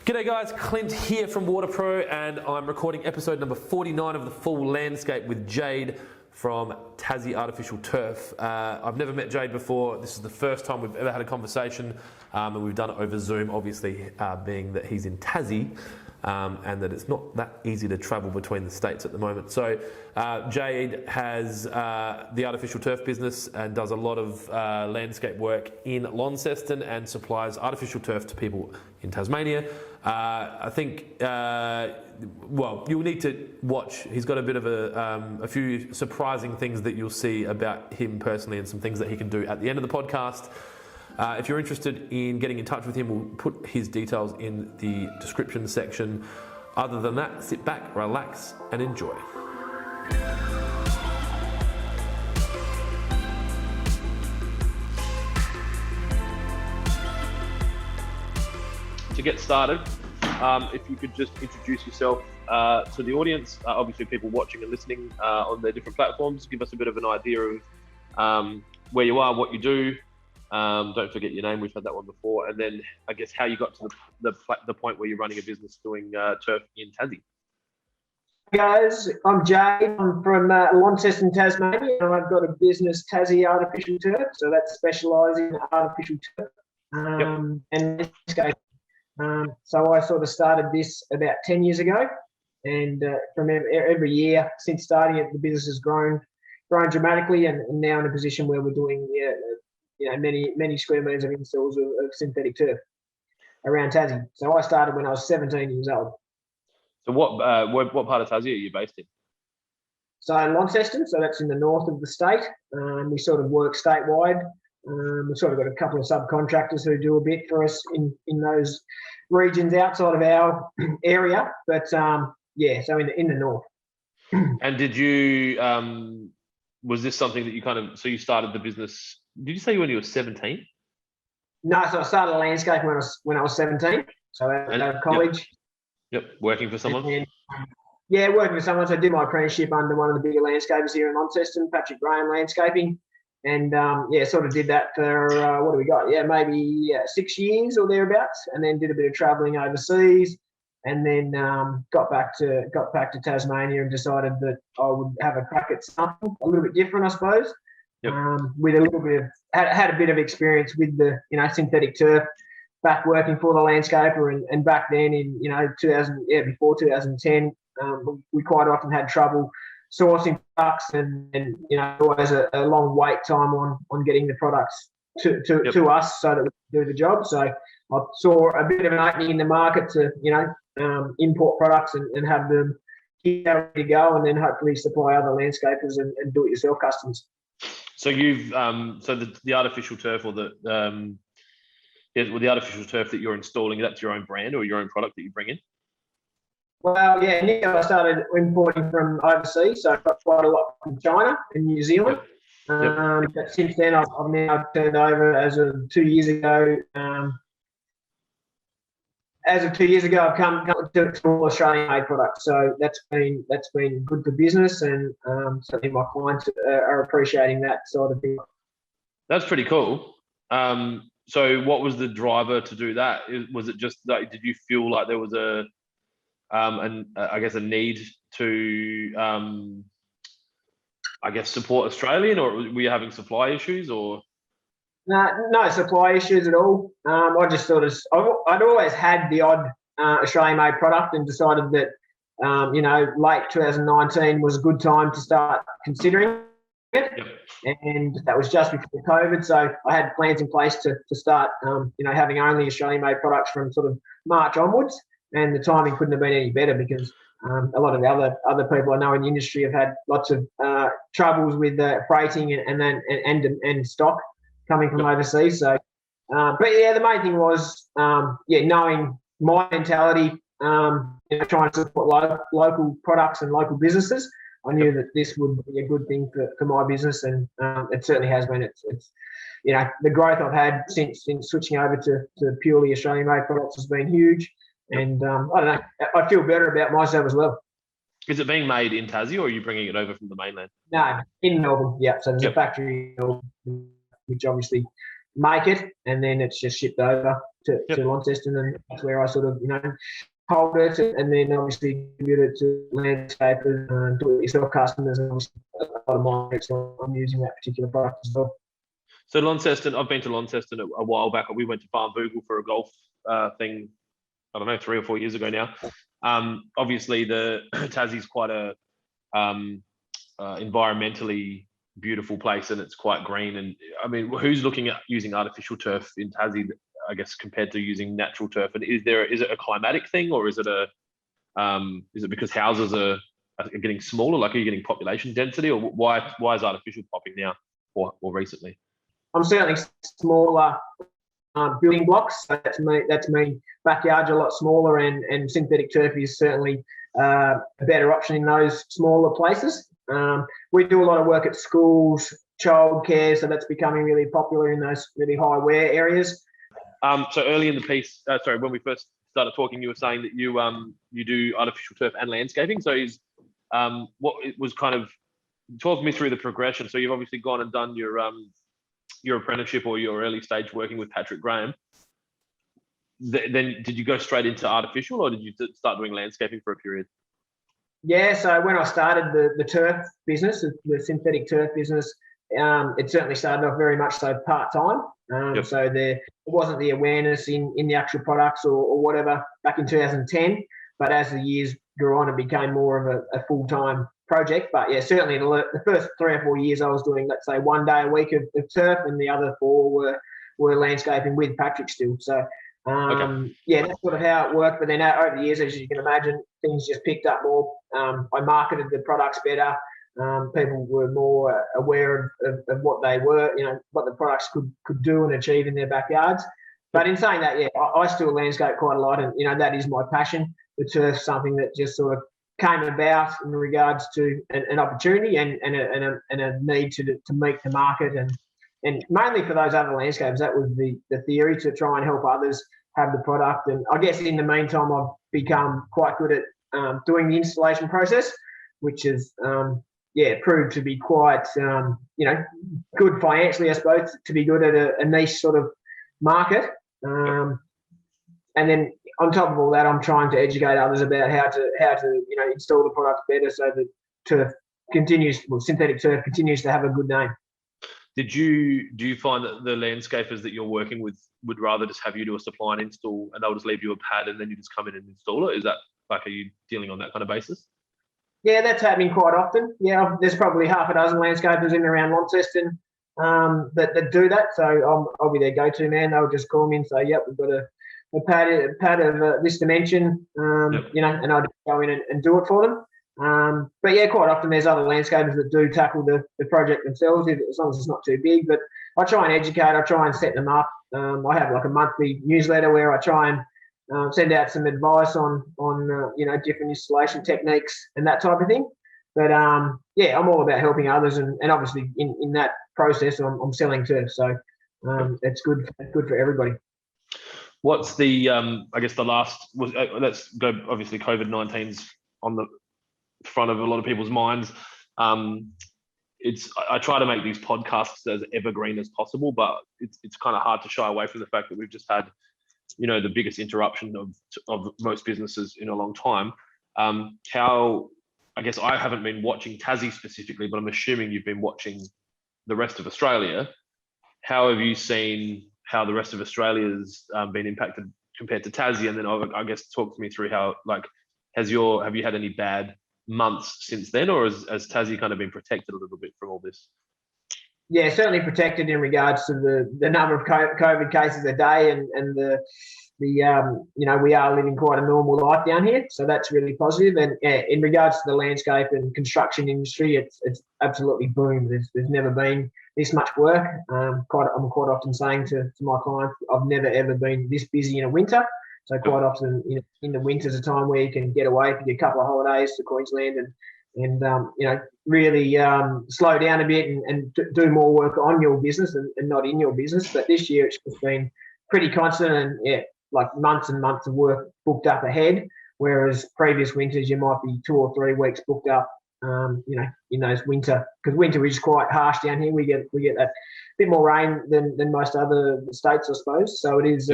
G'day guys, Clint here from Waterpro, and I'm recording episode number 49 of the full landscape with Jade from Tassie Artificial Turf. I've never met Jade before. This is the first time we've ever had a conversation, and we've done it over Zoom, obviously being that he's in Tassie, and that it's not that easy to travel between the states at the moment. So Jade has the artificial turf business and does a lot of landscape work in Launceston and supplies artificial turf to people in Tasmania. I think, well, you'll need to watch. He's got a bit of a few surprising things that you'll see about him personally and some things that he can do at the end of the podcast. If you're interested in getting in touch with him, we'll put his details in the description section. Other than that, sit back, relax, and enjoy. To get started, if you could just introduce yourself to the audience, obviously people watching and listening on their different platforms, give us a bit of an idea of where you are, what you do. Don't forget your name, we've had that one before, and then I guess how you got to the point where you're running a business doing turf in Tassie. Hey guys, I'm Jade. I'm from Launceston, Tasmania, and I've got a business, Tassie Artificial Turf, so that's specialising in artificial turf and landscape. So I sort of started this about 10 years ago, and from every year since starting it, the business has grown dramatically, and now in a position where we're doing many square metres of installs of synthetic turf around Tassie. So I started when I was 17 years old. So what part of Tassie are you based in? So Launceston, so that's in the north of the state. We sort of work statewide. We've sort of got a couple of subcontractors who do a bit for us in those regions outside of our area. But yeah, so in the north. And did you, was this something that you so you started the business, did you say when you were 17? No, so I started landscaping when I was 17. So out of college. Yep, working for someone? Then, yeah, working for someone. So I did my apprenticeship under one of the bigger landscapers here in Launceston, Patrick Graham Landscaping. And sort of did that for, what do we got? Yeah, maybe 6 years or thereabouts. And then did a bit of travelling overseas. And then got back to Tasmania and decided that I would have a crack at something a little bit different, I suppose. Yep. With a little bit of had a bit of experience with the synthetic turf back working for the landscaper, and back then in 2000 before 2010 we quite often had trouble sourcing products, and always a long wait time on getting the products to us so that we could do the job. So I saw a bit of an opening in the market to import products and have them here ready to go, and then hopefully supply other landscapers and do-it-yourself customers. So you've so the artificial turf or the artificial turf that you're installing, that's your own brand or your own product that you bring in? Well, yeah, initially I started importing from overseas, so I've got quite a lot from China and New Zealand. Yep. But since then I've now turned over as of 2 years ago. As of 2 years ago, I've come to all Australian-made products, so that's been good for business, and certainly my clients are appreciating that side of things. That's pretty cool. So, what was the driver to do that? Was it just like, did you feel like there was a need to support Australian, or were you having supply issues, or? No supply issues at all. I just thought I'd always had the odd Australian-made product, and decided that late 2019 was a good time to start considering it. Yep. And that was just before COVID, so I had plans in place to start having only Australian-made products from sort of March onwards, and the timing couldn't have been any better, because a lot of the other people I know in the industry have had lots of troubles with freighting and stock coming from overseas. So, but yeah, the main thing was, knowing my mentality, trying to support local products and local businesses. I knew that this would be a good thing for my business, and it certainly has been. It's the growth I've had since switching over to purely Australian-made products has been huge, and I don't know, I feel better about myself as well. Is it being made in Tassie, or are you bringing it over from the mainland? No, in Melbourne. Yeah, so there's a factory in Melbourne which obviously make it, and then it's just shipped over. to Launceston, and that's where I sort of hold it, and then obviously give it to landscapers and do-it-yourself customers, and obviously a lot of my so I'm using that particular product as well. So Launceston, I've been to Launceston a while back. We went to Farm Boogle for a golf thing, I don't know, 3 or 4 years ago now. Obviously, the Tassie's quite a environmentally beautiful place, and it's quite green. And I mean, who's looking at using artificial turf in Tassie, I guess, compared to using natural turf? And is it a climatic thing, or is it because houses are getting smaller? Like, are you getting population density, or why is artificial popping now or recently? I'm certainly smaller building blocks. So that's me. Backyards are a lot smaller, and synthetic turf is certainly a better option in those smaller places. We do a lot of work at schools, childcare, so that's becoming really popular in those really high wear areas. So early in the piece, when we first started talking, you were saying that you do artificial turf and landscaping. So what it was kind of, talk me through the progression. So you've obviously gone and done your apprenticeship or your early stage working with Patrick Graham. Then did you go straight into artificial, or did you start doing landscaping for a period? Yeah, so when I started the turf business, the synthetic turf business, it certainly started off very much so part-time. So there wasn't the awareness in the actual products or whatever back in 2010. But as the years grew on, it became more of a full-time project. But yeah, certainly the first 3 or 4 years I was doing, let's say, 1 day a week of turf, and the other 4 were landscaping with Patrick still. So yeah, that's sort of how it worked. But then over the years, as you can imagine, things just picked up more. I marketed the products better. People were more aware of what they were, what the products could do and achieve in their backyards. But in saying that, yeah, I still landscape quite a lot, and that is my passion. The turf's something that just sort of came about in regards to an opportunity and a need to meet the market, and mainly for those other landscapes. That was the theory, to try and help others have the product. And I guess in the meantime, I've become quite good at doing the installation process, which is proved to be quite good financially, I suppose, to be good at a niche sort of market. And then on top of all that, I'm trying to educate others about how to install the product better, so that synthetic turf continues to have a good name. Do you find that the landscapers that you're working with would rather just have you do a supply and install, and they'll just leave you a pad and then you just come in and install it? Is that, like, are you dealing on that kind of basis? Yeah, that's happening quite often. Yeah, there's probably half a dozen landscapers in and around Launceston that do that. So I'll be their go-to man. They'll just call me and say, "Yep, we've got a pad of this dimension," and I'll just go in and do it for them. But yeah, quite often there's other landscapers that do tackle the project themselves, as long as it's not too big. But I try and educate. I try and set them up. I have like a monthly newsletter where I try and send out some advice on different installation techniques and that type of thing. But yeah, I'm all about helping others, and obviously in that process, I'm selling turf. So it's good for everybody. What's the I guess the last was let's go. Obviously, COVID-19's on the front of a lot of people's minds. I try to make these podcasts as evergreen as possible, but it's kind of hard to shy away from the fact that we've just had, the biggest interruption of most businesses in a long time. I guess I haven't been watching Tassie specifically, but I'm assuming you've been watching the rest of Australia. How have you seen how the rest of Australia's been impacted compared to Tassie? And then I guess talk to me through how, like, have you had any bad months since then, or has Tassie kind of been protected a little bit from all this? Yeah, certainly protected in regards to the number of COVID cases a day, and the we are living quite a normal life down here, so that's really positive. And in regards to the landscape and construction industry, it's absolutely boomed. There's never been this much work. I'm quite often saying to my clients, I've never ever been this busy in a winter. So quite often in the winter's a time where you can get away for your couple of holidays to Queensland and really slow down a bit and do more work on your business and not in your business. But this year it's just been pretty constant, and like months and months of work booked up ahead, whereas previous winters you might be 2 or 3 weeks booked up, in those winter, because winter is quite harsh down here. We get that bit more rain than most other states, I suppose. So it is,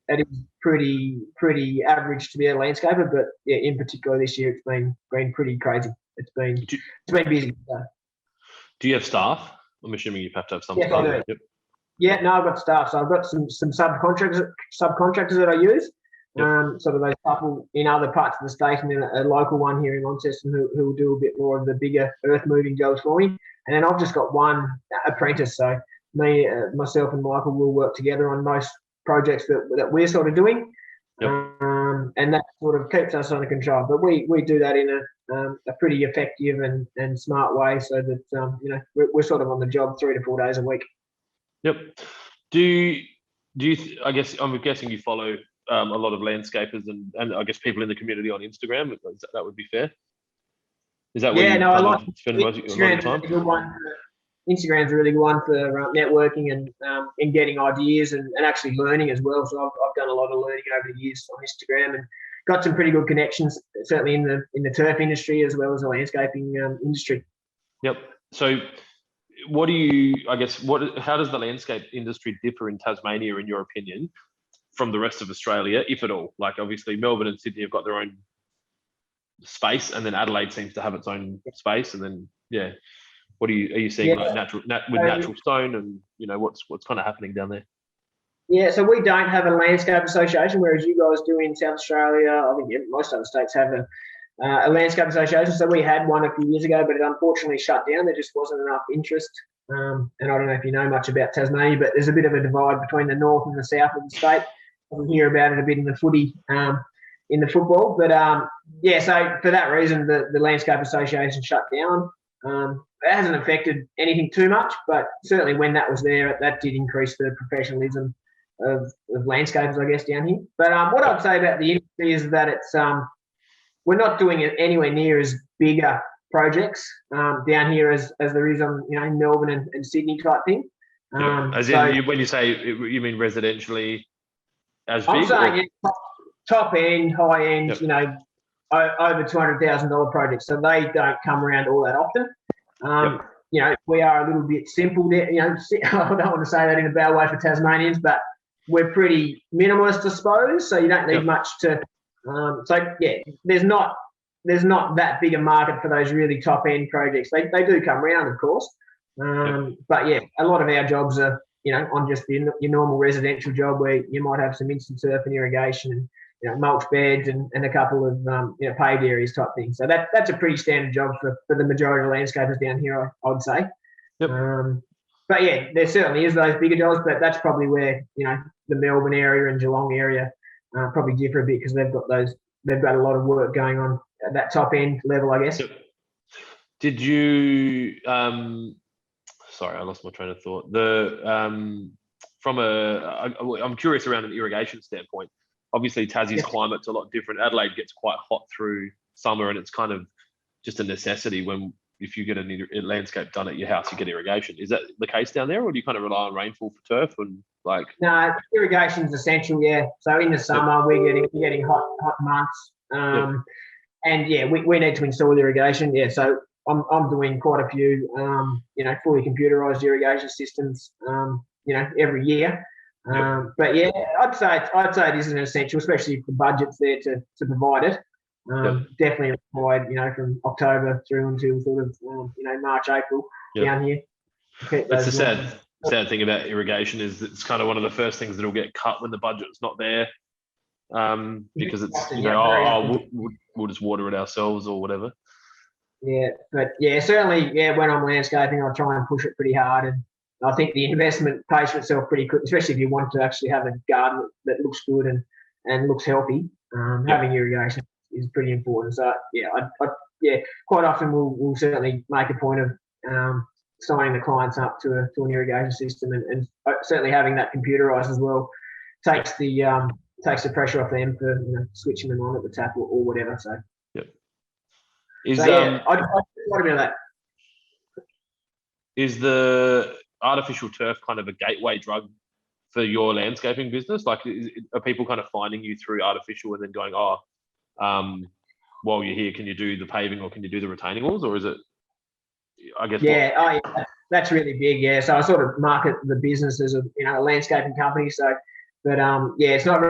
it is pretty average to be a landscaper, but yeah, in particular this year it's been pretty crazy. It's been busy. So. Do you have staff? I'm assuming you have to have some Yes, staff. I do. Yep. Yeah, no, I've got staff. So I've got some subcontractors that I use. Yep. Sort of those couple in other parts of the state, and then a local one here in Launceston who will do a bit more of the bigger earth moving jobs for me. And then I've just got one apprentice. So me, myself, and Michael will work together on most projects that we're sort of doing. Yep. And that sort of keeps us under control. But we do that in a pretty effective and smart way, so that we're sort of on the job 3 to 4 days a week. Yep. Do you? I guess I'm guessing you follow a lot of landscapers and I guess people in the community on Instagram. That would be fair. Is that where I like spend most of your time? Instagram's a really good one for networking and getting ideas and actually learning as well. So I've done a lot of learning over the years on Instagram and got some pretty good connections, certainly in the turf industry as well as the landscaping industry. Yep. So how does the landscape industry differ in Tasmania, in your opinion, from the rest of Australia, if at all? Like obviously Melbourne and Sydney have got their own space, and then Adelaide seems to have its own space, and then what are you seeing like natural stone, and what's kind of happening down there? Yeah, so we don't have a landscape association, whereas you guys do in South Australia. I think most other states have a landscape association. So we had one a few years ago, but it unfortunately shut down. There just wasn't enough interest. And I don't know if you know much about Tasmania, but there's a bit of a divide between the north and the south of the state. We hear about it a bit in the footy, in the football. But so for that reason, the landscape association shut down. It hasn't affected anything too much, but certainly when that was there, that did increase the professionalism of landscapers, I guess, down here. But what I'd say about the industry is that it's we're not doing it anywhere near as bigger projects down here as there is on in Melbourne and Sydney type thing. When you say you mean residentially as big? I'm saying top end, high end, over $200,000 projects. So they don't come around all that often. We are a little bit simple there. I don't want to say that in a bad way for Tasmanians, but we're pretty minimalist, I suppose. So you don't need much to. There's not that big a market for those really top end projects. They do come around, of course, but a lot of our jobs are on just your normal residential job where you might have some instant surf and irrigation and mulch beds and a couple of paved areas type thing. So that's a pretty standard job for the majority of landscapers down here, I would say. Yep. But there certainly is those bigger jobs, but that's probably where the Melbourne area and Geelong area probably differ a bit because they've got a lot of work going on at that top end level, I guess. Yep. Did you? Sorry, I lost my train of thought. I'm curious around an irrigation standpoint. Obviously, Tassie's climate's a lot different. Adelaide gets quite hot through summer, and it's kind of just a necessity if you get a landscape done at your house, you get irrigation. Is that the case down there, or do you kind of rely on rainfall for turf and like? No, irrigation's essential. Yeah. So in the summer, we're getting hot months, and we need to install irrigation. Yeah. So I'm doing quite a few, fully computerized irrigation systems, every year. But I'd say this is an essential, especially if the budget's there to provide it. Definitely required, from October through until sort of, March, April down here. That's the sad thing about irrigation is it's kind of one of the first things that'll get cut when the budget's not there, because it's we'll just water it ourselves or whatever. Yeah, but certainly, when I'm landscaping, I try and push it pretty hard, and I think the investment pays for itself pretty quick, especially if you want to actually have a garden that looks good and looks healthy. Having irrigation is pretty important. So quite often we'll certainly make a point of signing the clients up to an irrigation system, and certainly having that computerized as well takes the pressure off them for switching them on at the tap or whatever. So I quite a bit of that. Is the artificial turf kind of a gateway drug for your landscaping business? Like, are people kind of finding you through artificial and then going, while you're here, can you do the paving or can you do the retaining walls, or is it? I guess. That's really big. Yeah, so I sort of market the business as a landscaping company. So But yeah, it's not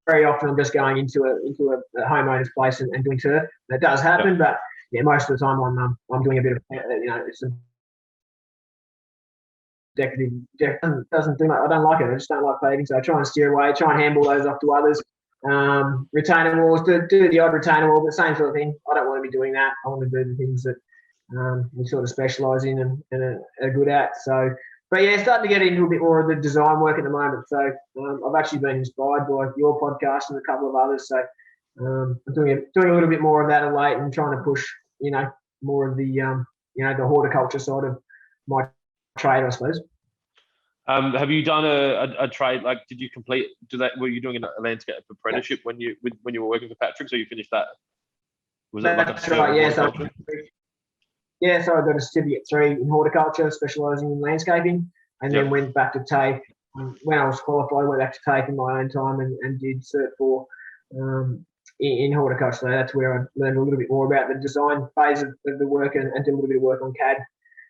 very often. I'm just going into a homeowner's place and doing turf. That does happen, but yeah, most of the time I'm doing a bit of it's a decorative. Doesn't do much. I don't like it. I just don't like paving, so I try and steer away. Try and handball those off to others. Retaining walls, do the odd retaining wall, but same sort of thing. I don't want to be doing that. I want to do the things that we sort of specialise in and are good at. So, but yeah, starting to get into a bit more of the design work at the moment. So I've actually been inspired by your podcast and a couple of others. So I'm doing a little bit more of that of late and trying to push, more of the the horticulture side of my trade, I suppose. Have you done a trade? Like, did you complete? Were you doing a landscape apprenticeship when you were working for Patrick's, or you finished that? Was it like That's right, yeah. So I got a certificate 3 in horticulture, specialising in landscaping, and then went back to TAFE. When I was qualified, I went back to TAFE in my own time and did Cert 4 in horticulture. So that's where I learned a little bit more about the design phase of the work and did a little bit of work on CAD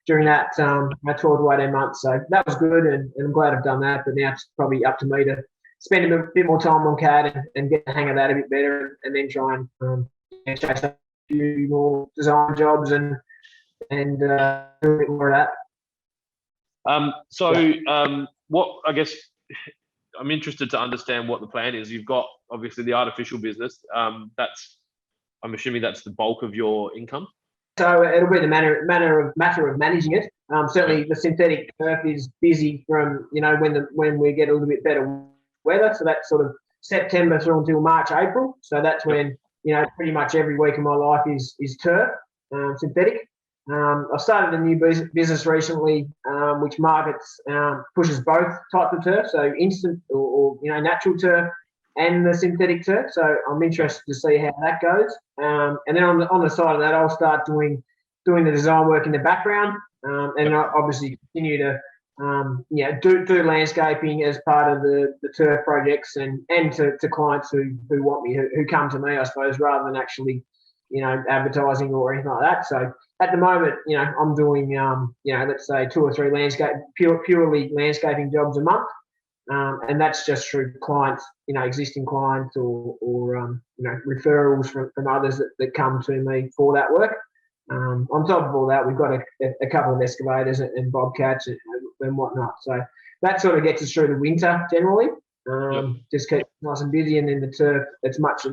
during that 12 to 18 months. So that was good, and I'm glad I've done that. But now it's probably up to me to spend a bit more time on CAD and get the hang of that a bit better, and then try and chase a few more design jobs and do a bit more of that. What I guess I'm interested to understand what the plan is. You've got obviously the artificial business. I'm assuming that's the bulk of your income. So it'll be the matter of managing it. Certainly, the synthetic turf is busy from when we get a little bit better weather. So that's sort of September through until March, April. So that's when pretty much every week of my life is turf, synthetic. I've started a new business recently, which pushes both types of turf, so instant or natural turf and the synthetic turf. So I'm interested to see how that goes. And then on the side of that, I'll start doing the design work in the background, and I obviously continue to do landscaping as part of the turf projects and to clients who want me, who come to me, I suppose, rather than actually advertising or anything like that. So at the moment, I'm doing let's say 2 or 3 purely landscaping jobs a month. And that's just through clients, existing clients or referrals from others that come to me for that work. On top of all that, we've got a couple of excavators and bobcats and whatnot. So that sort of gets us through the winter generally. Just keep nice and busy, and then the turf, it's much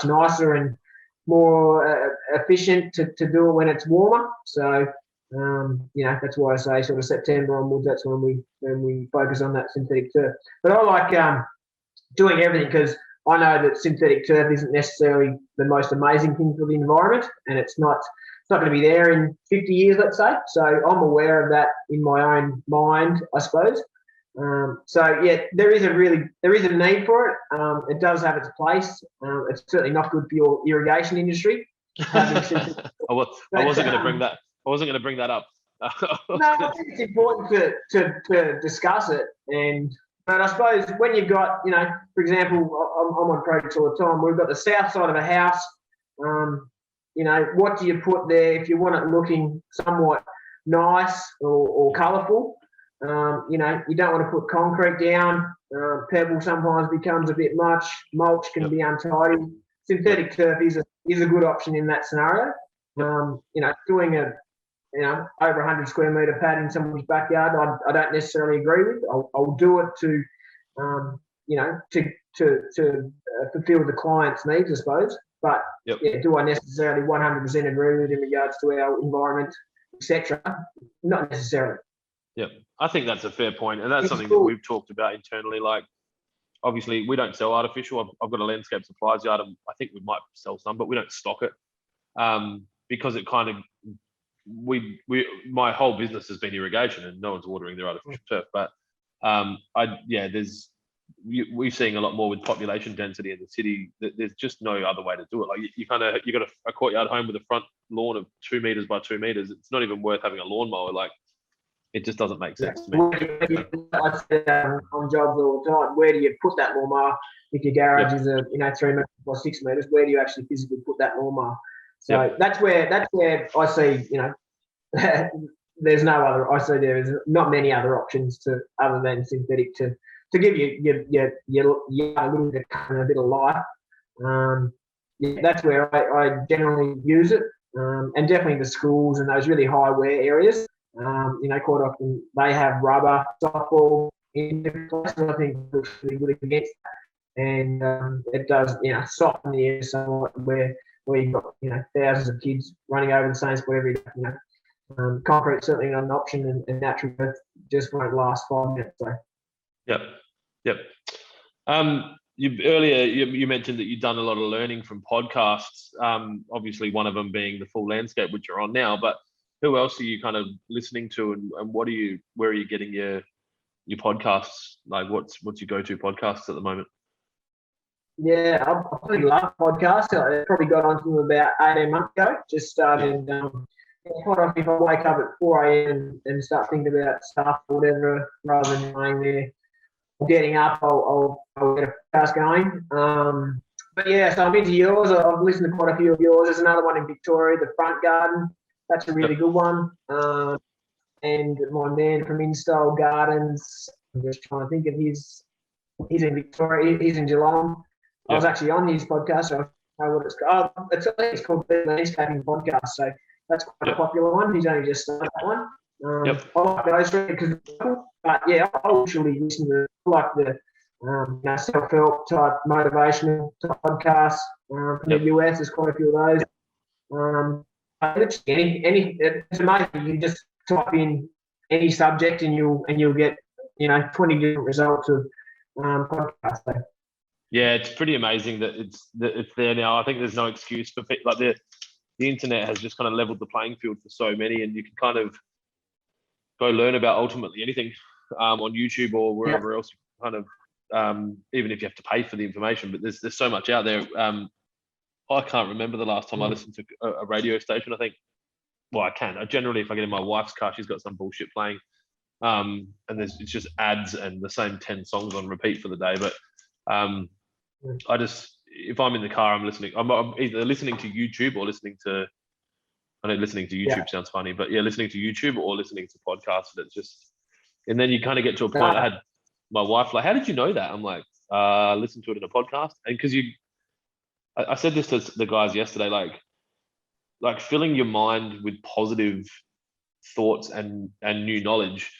nicer and more efficient to do it when it's warmer. So that's why I say sort of September onwards. That's when we focus on that synthetic turf. But I like doing everything, because I know that synthetic turf isn't necessarily the most amazing thing for the environment, and it's not going to be there in 50 years, let's say. So I'm aware of that in my own mind, I suppose. So yeah, there is a need for it. It does have its place. It's certainly not good for your irrigation industry. I wasn't going to bring that. I wasn't going to bring that up. No, I think it's important to discuss it. But I suppose when you've got, for example, I'm on projects all the time. We've got the south side of a house. What do you put there if you want it looking somewhat nice or colourful? You don't want to put concrete down. Pebble sometimes becomes a bit much. Mulch can be untidy. Synthetic turf is a good option in that scenario. Doing over 100 square metre pad in someone's backyard, I don't necessarily agree with. I'll do it to fulfil the client's needs, I suppose. But do I necessarily 100% agree with in regards to our environment, etc.? Not necessarily. Yeah, I think that's a fair point, and that's something that we've talked about internally. Like, obviously, we don't sell artificial. I've got a landscape supplies yard, and I think we might sell some, but we don't stock it because it kind of my whole business has been irrigation, and no one's watering their artificial turf. But we're seeing a lot more with population density in the city. There's just no other way to do it. Like you got a courtyard home with a front lawn of 2 meters by 2 meters. It's not even worth having a lawnmower. Like, it just doesn't make sense to me. I say on jobs all the time, where do you put that lawnmower? If your garage is 3 meters by 6 meters, where do you actually physically put that lawnmower? So that's where I see there's no other. I say there is not many other options other than synthetic to give you a little bit of a bit of life. Yeah, that's where I generally use it, and definitely the schools and those really high wear areas. Quite often they have rubber softball in different places. I think it looks really good against that, and it does soften the air somewhat where you've got thousands of kids running over the same spot every day. Concrete's certainly not an option, and natural earth just won't last 5 minutes. So. Yep. You mentioned that you've done a lot of learning from podcasts. Obviously, one of them being the Full Landscape, which you're on now. But who else are you kind of listening to, and where are you getting your podcasts? Like, what's your go-to podcasts at the moment? Yeah, I probably love podcasts. I probably got onto them about 18 months ago. Just started. Quite often, if I wake up at 4 a.m. and start thinking about stuff or whatever, rather than lying there getting up, I'll get a podcast going. But yeah, so I'm into yours. I've listened to quite a few of yours. There's another one in Victoria, The Front Garden. That's a really good one. And my man from Install Gardens, I'm just trying to think of his. He's in Victoria. He's in Geelong. I was actually on his podcast. So I know what it's called. I think it's called the Landscaping Podcast. So that's quite a popular one. He's only just started that one. I like those because, but yeah, I'll usually listen to like the self-help type, motivational type podcasts from the US. There's quite a few of those. It's amazing. You just type in any subject and you'll get 20 different results of podcasts. So. Yeah, it's pretty amazing that it's there now. I think there's no excuse for like the internet has just kind of leveled the playing field for so many, and you can kind of go learn about ultimately anything on YouTube or wherever else. Kind of even if you have to pay for the information, but there's so much out there. I can't remember the last time I listened to a radio station. I think, well, I can. Generally, if I get in my wife's car, she's got some bullshit playing, and it's just ads and the same 10 songs on repeat for the day. But if I'm in the car, I'm listening. I'm either listening to YouTube or listening to. I know listening to YouTube sounds funny, but yeah, listening to YouTube or listening to podcasts. And it's just, and then you kind of get to a point. I had my wife like, "How did you know that?" I'm like, "Listen to it in a podcast." And because I said this to the guys yesterday, like filling your mind with positive thoughts and new knowledge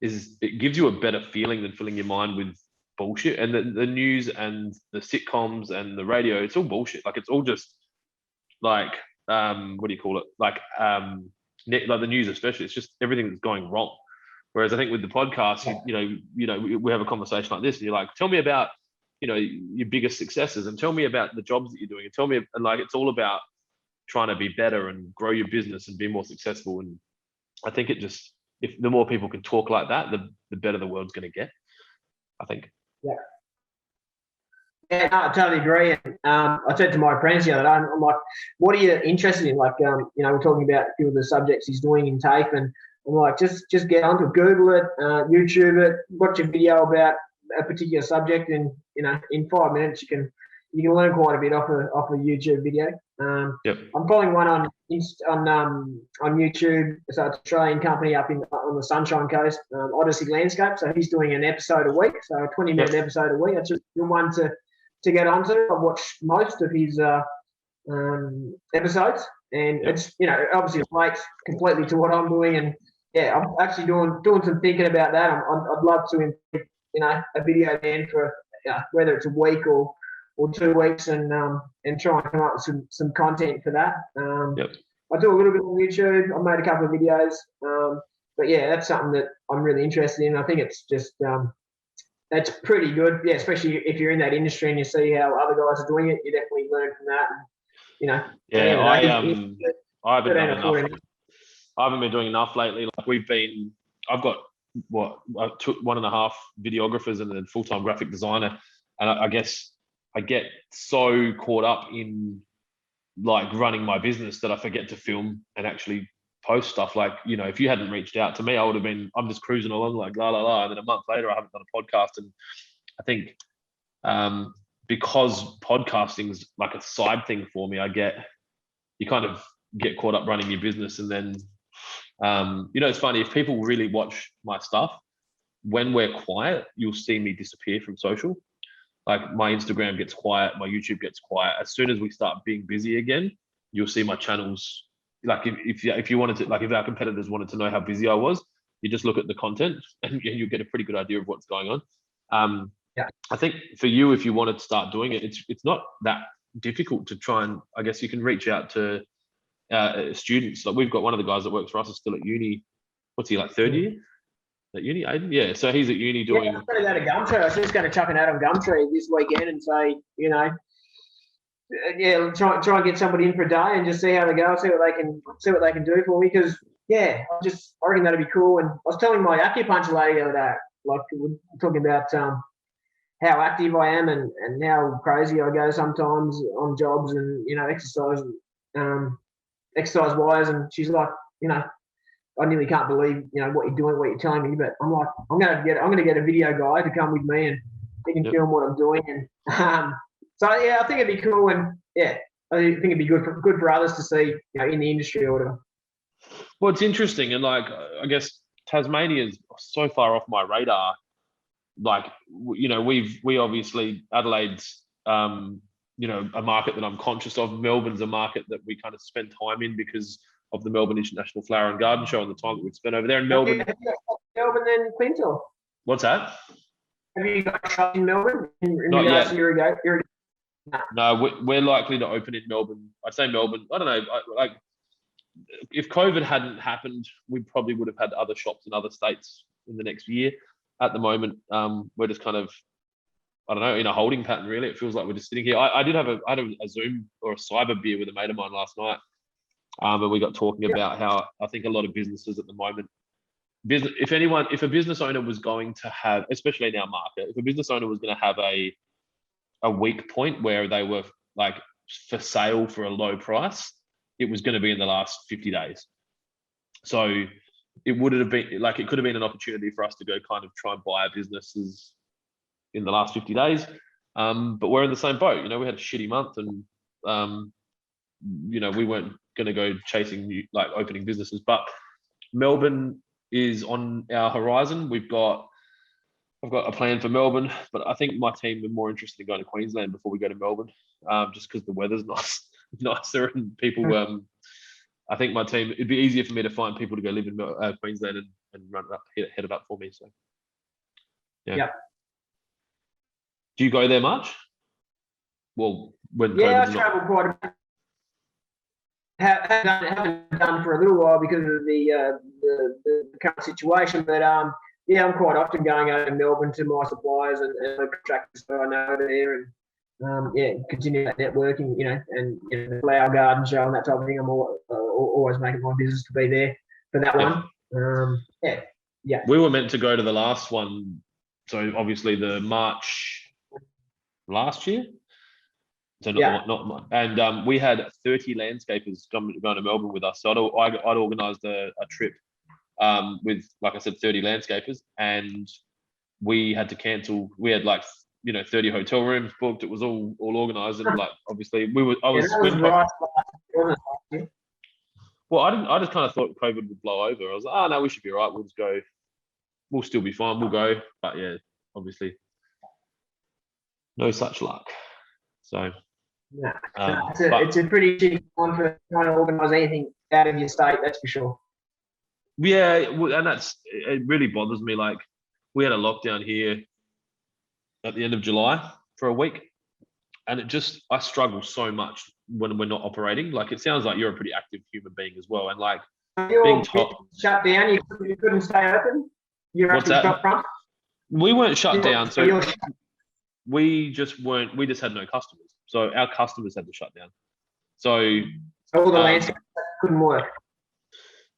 it gives you a better feeling than filling your mind with bullshit. And the news and the sitcoms and the radio, it's all bullshit. Like it's all just like what do you call it? Like the news especially. It's just everything that's going wrong. Whereas I think with the podcast, we have a conversation like this, and you're like, tell me about your biggest successes, and tell me about the jobs that you're doing, and tell me, and like it's all about trying to be better and grow your business and be more successful. And I think if the more people can talk like that, the better the world's going to get, I think. Yeah, no, I totally agree. I said to my apprentice the other day, I'm like, what are you interested in? Like, we're talking about a few of the subjects he's doing in TAFE, and I'm like, just get onto it, Google it, YouTube it, watch a video about a particular subject, and in 5 minutes you can learn quite a bit off a YouTube video. I'm following one on YouTube. So it's an Australian company up on the Sunshine Coast, Odyssey Landscape. So he's doing an episode a week, so a 20-minute episode a week. That's a good one to get onto. I've watched most of his episodes, and it's obviously relates completely to what I'm doing. And yeah, I'm actually doing some thinking about that. I'd love to include a video then for whether it's a week or 2 weeks, and try and come up with some content for that. I do a little bit on YouTube. I've made a couple of videos, but yeah, that's something that I'm really interested in. I think it's just that's pretty good, yeah. Especially if you're in that industry and you see how other guys are doing it, you definitely learn from that. And, I haven't done enough. I haven't been doing enough lately. Like I've got 1.5 videographers and a full-time graphic designer, and I guess I get so caught up in like running my business that I forget to film and actually post stuff. Like, if you hadn't reached out to me, I would have been, I'm just cruising along like la la la. And then a month later, I haven't done a podcast. And I think because podcasting's like a side thing for me, you kind of get caught up running your business, and then It's funny, if people really watch my stuff, when we're quiet, you'll see me disappear from social. Like my Instagram gets quiet, my YouTube gets quiet. As soon as we start being busy again, you'll see my channels. Like if you wanted to, like if our competitors wanted to know how busy I was, you just look at the content and you get a pretty good idea of what's going on. I think for you, if you wanted to start doing it, it's not that difficult to try and, I guess you can reach out to students. Like we've got one of the guys that works for us is still at uni. What's he, like third year at uni, Aiden? Yeah, so he's at uni doing. Yeah, I'm going to go to Gumtree. I was just going to chuck an ad on Gumtree this weekend and say, try and get somebody in for a day and just see how they go, see what they can do for me. Because I reckon that'd be cool. And I was telling my acupuncture lady the other day, like we're talking about how active I am and how crazy I go sometimes on jobs and exercise wise, and she's like, I nearly can't believe what you're doing, what you're telling me. But I'm like, I'm gonna get a video guy to come with me and he can film what I'm doing. And so I think it'd be cool, and I think it'd be good for others to see in the industry or whatever. Well, it's interesting, and like I guess Tasmania is so far off my radar. Like we obviously Adelaide's a market that I'm conscious of. Melbourne's a market that we kind of spend time in because of the Melbourne International Flower and Garden Show and the time that we'd spent over there in Melbourne. Have you got Melbourne and Queensland? What's that? Have you got shops in Melbourne? Not yet. No. No, we're likely to open in Melbourne. I'd say Melbourne. I don't know. Like, if COVID hadn't happened, we probably would have had other shops in other states in the next year. At the moment, we're just kind of, I don't know, in a holding pattern. Really, it feels like we're just sitting here. I had a Zoom or a cyber beer with a mate of mine last night, and we got talking about how I think a lot of businesses at the moment, if a business owner was going to have, especially in our market, if a business owner was going to have a weak point where they were like for sale for a low price, it was going to be in the last 50 days. So it would have been like, it could have been an opportunity for us to go kind of try and buy businesses in the last 50 days. But we're in the same boat. We had a shitty month, and we weren't going to go chasing opening businesses. But Melbourne is on our horizon. I've got a plan for Melbourne, but I think my team are more interested in going to Queensland before we go to Melbourne, just because the weather's nicer and people. I think my team, it'd be easier for me to find people to go live in Queensland and run it up, head it up for me. So, yeah. Do you go there much? Well, when I travel quite a bit. Haven't done for a little while because of the current situation, but I'm quite often going over to Melbourne to my suppliers and the contractors that I know there, and continue that networking, and the flower garden show and that type of thing. I'm always making my business to be there for that one. We were meant to go to the last one, so obviously the March last year. So not and we had 30 landscapers going to Melbourne with us. So I'd organised a trip with, like I said, 30 landscapers, and we had to cancel. We had 30 hotel rooms booked. It was all organised, and obviously well, I just kind of thought COVID would blow over. I was like, oh no, we should be all right. We'll just go. We'll still be fine. We'll go. But yeah, obviously, no such luck. So. It's a pretty shitty time for trying to organise anything out of your state, that's for sure. Yeah, and it really bothers me. Like, we had a lockdown here at the end of July for a week, and I struggle so much when we're not operating. Like, it sounds like you're a pretty active human being as well, and like being shut down, you couldn't stay open. What's that? We weren't shut down, so we just had no customers. So our customers had to shut down. So all the landscapers couldn't work.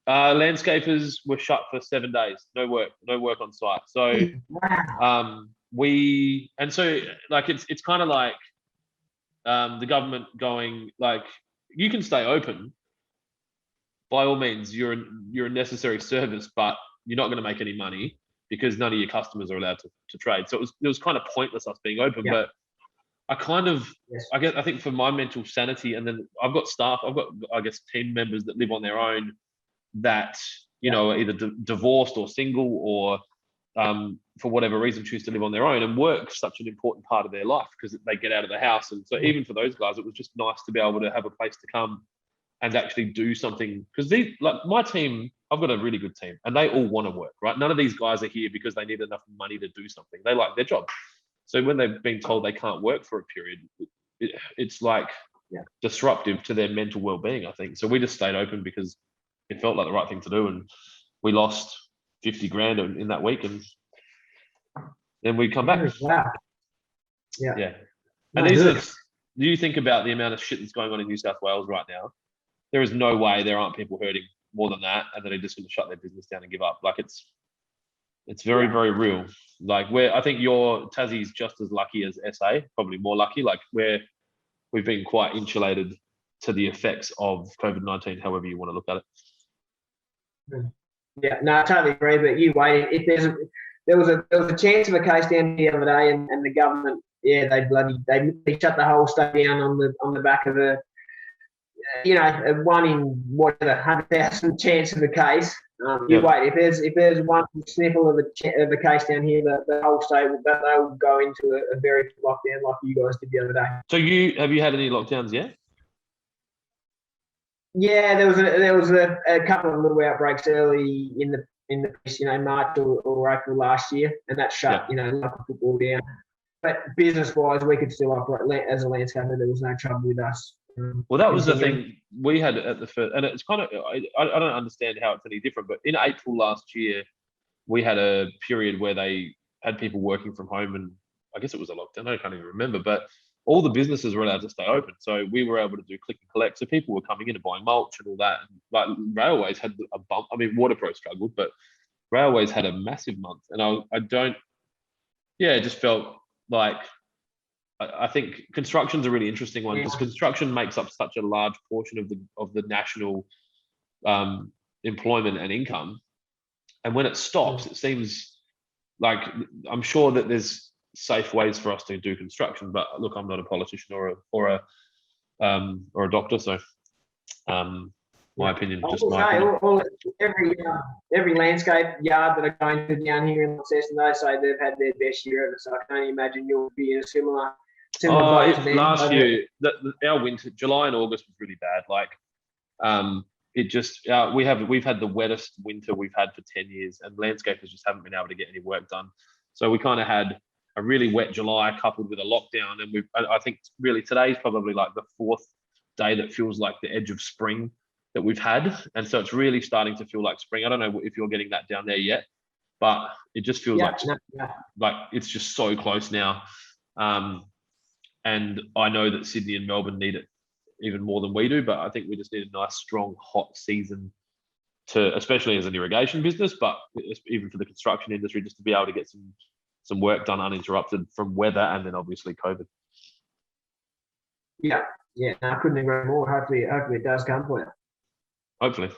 Landscapers were shut for 7 days. No work on site. So it's kind of like the government going like, you can stay open. By all means, you're a necessary service, but you're not going to make any money because none of your customers are allowed to trade. So it was kind of pointless us being open, but I think for my mental sanity, and then I've got staff, I guess team members that live on their own that you know, either divorced or single or for whatever reason choose to live on their own, and work's such an important part of their life because they get out of the house. And so even for those guys, it was just nice to be able to have a place to come and actually do something. Because like my team, I've got a really good team and they all want to work, right? None of these guys are here because they need enough money to do something. They like their job. So when they've been told they can't work for a period, it's like disruptive to their mental well-being, I think. So we just stayed open because it felt like the right thing to do. And we lost 50 grand in that week, and then we come back. Wow. Yeah. And do you think about the amount of shit that's going on in New South Wales right now? There is no way there aren't people hurting more than that, and that are just going to shut their business down and give up. Like it's very, very real. Like I think your Tassie's just as lucky as SA, probably more lucky. Like we've been quite insulated to the effects of COVID-19, however you want to look at it. Yeah, no, I totally agree. But you wait. If there was a chance of a case down the other day, and the government, they shut the whole state down on the back of a one in whatever 100,000 chance of a case. You wait. If there's one sniffle of a case down here, the whole state they'll go into a very lockdown like you guys did the other day. So have you had any lockdowns yet? Yeah, there was a couple of little outbreaks early in the March or April last year, and that shut local football down. But business wise, we could still operate as a landscaper. There was no trouble with us. Well, that was the thing we had at the first, and it's kind of I don't understand how it's any different. But in April last year, we had a period where they had people working from home, and I guess it was a lockdown. I can't even remember, but all the businesses were allowed to stay open. So we were able to do click and collect. So people were coming in and buying mulch and all that. And like railways had a bump. I mean, Waterpro struggled, but railways had a massive month. And it just felt like, I think construction's a really interesting one because construction makes up such a large portion of the national employment and income. And when it stops, it seems like, I'm sure that there's safe ways for us to do construction, but look, I'm not a politician or a doctor, so my opinion. Every landscape yard that are going to down here in Launceston, they say they've had their best year ever. So I can only imagine you'll be in a similar boat to them. Last year, our winter, July and August was really bad. Like, we've had the wettest winter we've had for 10 years, and landscapers just haven't been able to get any work done. So we kind of had a really wet July coupled with a lockdown, and I think really today's probably like the fourth day that feels like the edge of spring that we've had, and so it's really starting to feel like spring. I don't know if you're getting that down there yet, but it just feels like it's just so close now. And I know that Sydney and Melbourne need it even more than we do, but I think we just need a nice, strong, hot season especially as an irrigation business, but even for the construction industry, just to be able to get some work done uninterrupted from weather and then obviously COVID. Yeah, no, I couldn't agree more. Hopefully it does come for you. Hopefully.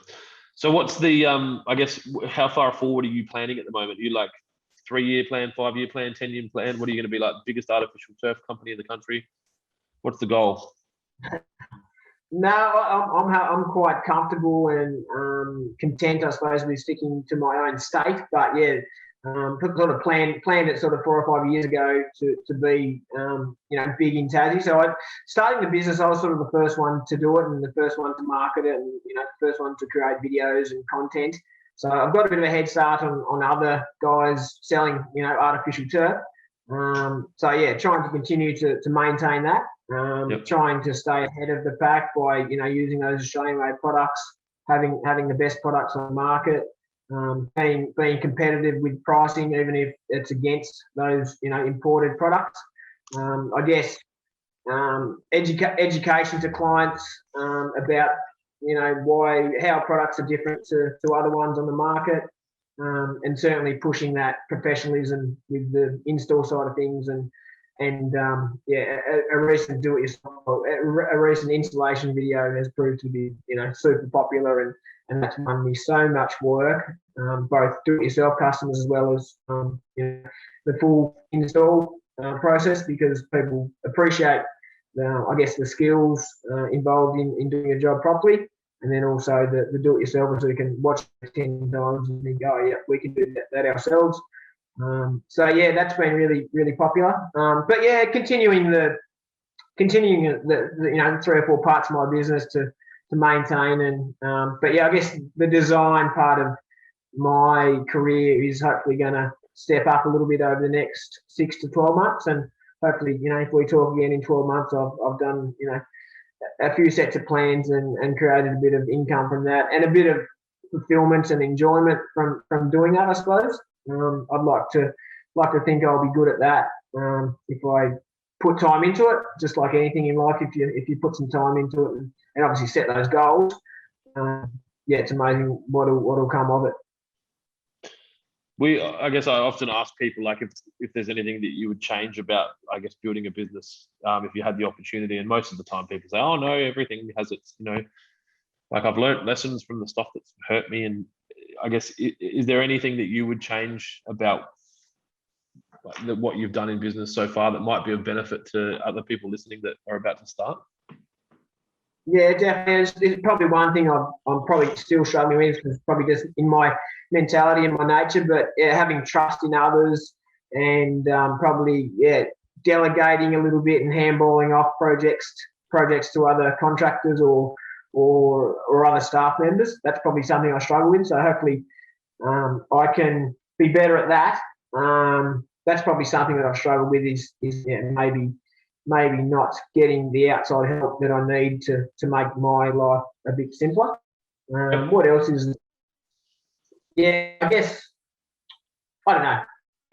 So what's the, I guess, how far forward are you planning at the moment? Are you like 3-year plan, 5-year plan, 10-year plan? What are you going to be like, the biggest artificial turf company in the country? What's the goal? No, I'm quite comfortable and content, I suppose, with sticking to my own state. But sort of planned it sort of 4 or 5 years ago to be big in Tassie. So starting the business, I was sort of the first one to do it and the first one to market it, and the first one to create videos and content. So I've got a bit of a head start on other guys selling artificial turf. Trying to continue to maintain that. Trying to stay ahead of the pack by using those Australian-made products, having the best products on the market, being competitive with pricing, even if it's against those imported products. I guess education to clients about how products are different to other ones on the market, and certainly pushing that professionalism with the in-store side of things, and a recent a recent installation video has proved to be super popular, and that's won me so much work, both do-it-yourself customers as well as the full install process, because people appreciate the skills involved in doing a job properly. and then also the do-it-yourself, so you can watch it 10 times and think, oh yeah, we can do that ourselves. So yeah, that's been really popular. But yeah, continuing the 3 or 4 parts of my business to maintain, and but yeah, I guess the design part of my career is hopefully going to step up a little bit over the next 6 to 12 months, and hopefully, if we talk again in 12 months, I've done a few sets of plans and created a bit of income from that, and a bit of fulfillment and enjoyment from doing that, I suppose. I'd like to think I'll be good at that if I put time into it. Just like anything in life, if you put some time into it and obviously set those goals, it's amazing what'll come of it. I guess I often ask people, like, if there's anything that you would change about, I guess, building a business, if you had the opportunity. And most of the time people say, oh no, everything has its, like, I've learned lessons from the stuff that's hurt me. And I guess, is there anything that you would change about what you've done in business so far that might be of benefit to other people listening that are about to start? Yeah, definitely. It's probably one thing I'm probably still struggling with, because it's probably just in my mentality and my nature. But yeah, having trust in others, and probably delegating a little bit and handballing off projects to other contractors or other staff members. That's probably something I struggle with. So hopefully I can be better at that. That's probably something that I've struggled with is maybe not getting the outside help that I need to make my life a bit simpler. What else is? Yeah, I guess I don't know.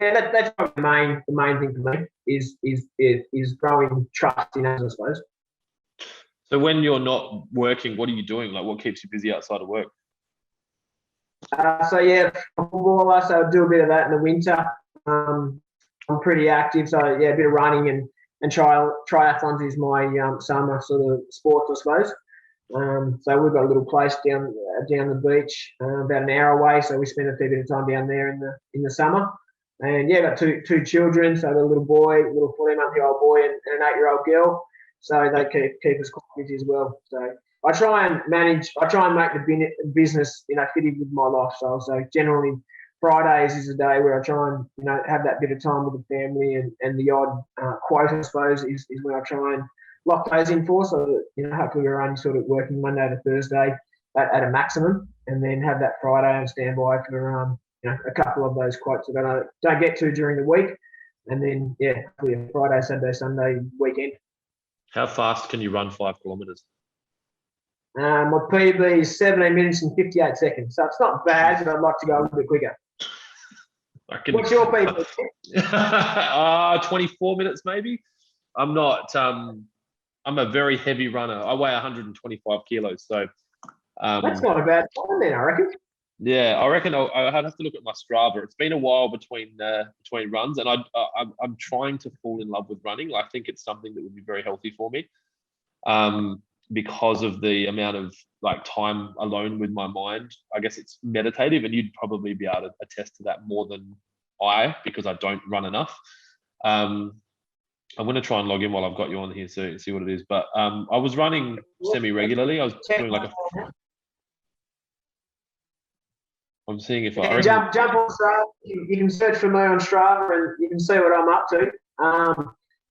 Yeah, that's probably the main thing for me is growing trust in others, I suppose. So when you're not working, what are you doing? Like, what keeps you busy outside of work? So yeah, footballer. So I do a bit of that in the winter. I'm pretty active, so yeah, a bit of running and triathlons is my summer sort of sport, I suppose. So we've got a little place down the beach, about an hour away. So we spend a fair bit of time down there in the summer. And yeah, got two children. So I've got a little 14-month-old boy and an 8-year-old girl. So they keep us quite busy as well. So I try and make the business fitted with my lifestyle. So generally, Fridays is a day where I try and have that bit of time with the family, and the odd quote, I suppose, is when I try and lock those in for, so that hopefully we're only sort of working Monday to Thursday at a maximum, and then have that Friday on standby for a couple of those quotes that I don't get to during the week, and then hopefully a Friday, Saturday, Sunday weekend. How fast can you run 5 kilometers? My PB is 17 minutes and 58 seconds, so it's not bad, but I'd like to go a little bit quicker. What's your PB? 24 minutes maybe. I'm not. I'm a very heavy runner. I weigh 125 kilos, so that's not a bad time then, I reckon. Yeah, I reckon I'd have to look at my Strava. It's been a while between runs, and I'm trying to fall in love with running. I think it's something that would be very healthy for me, because of the amount of time alone with my mind. I guess it's meditative, and you'd probably be able to attest to that more than I, because I don't run enough. I'm going to try and log in while I've got you on here so see what it is. But I was running semi-regularly. I was doing I'm seeing if I jump on Strava. You can search for me on Strava and you can see what I'm up to.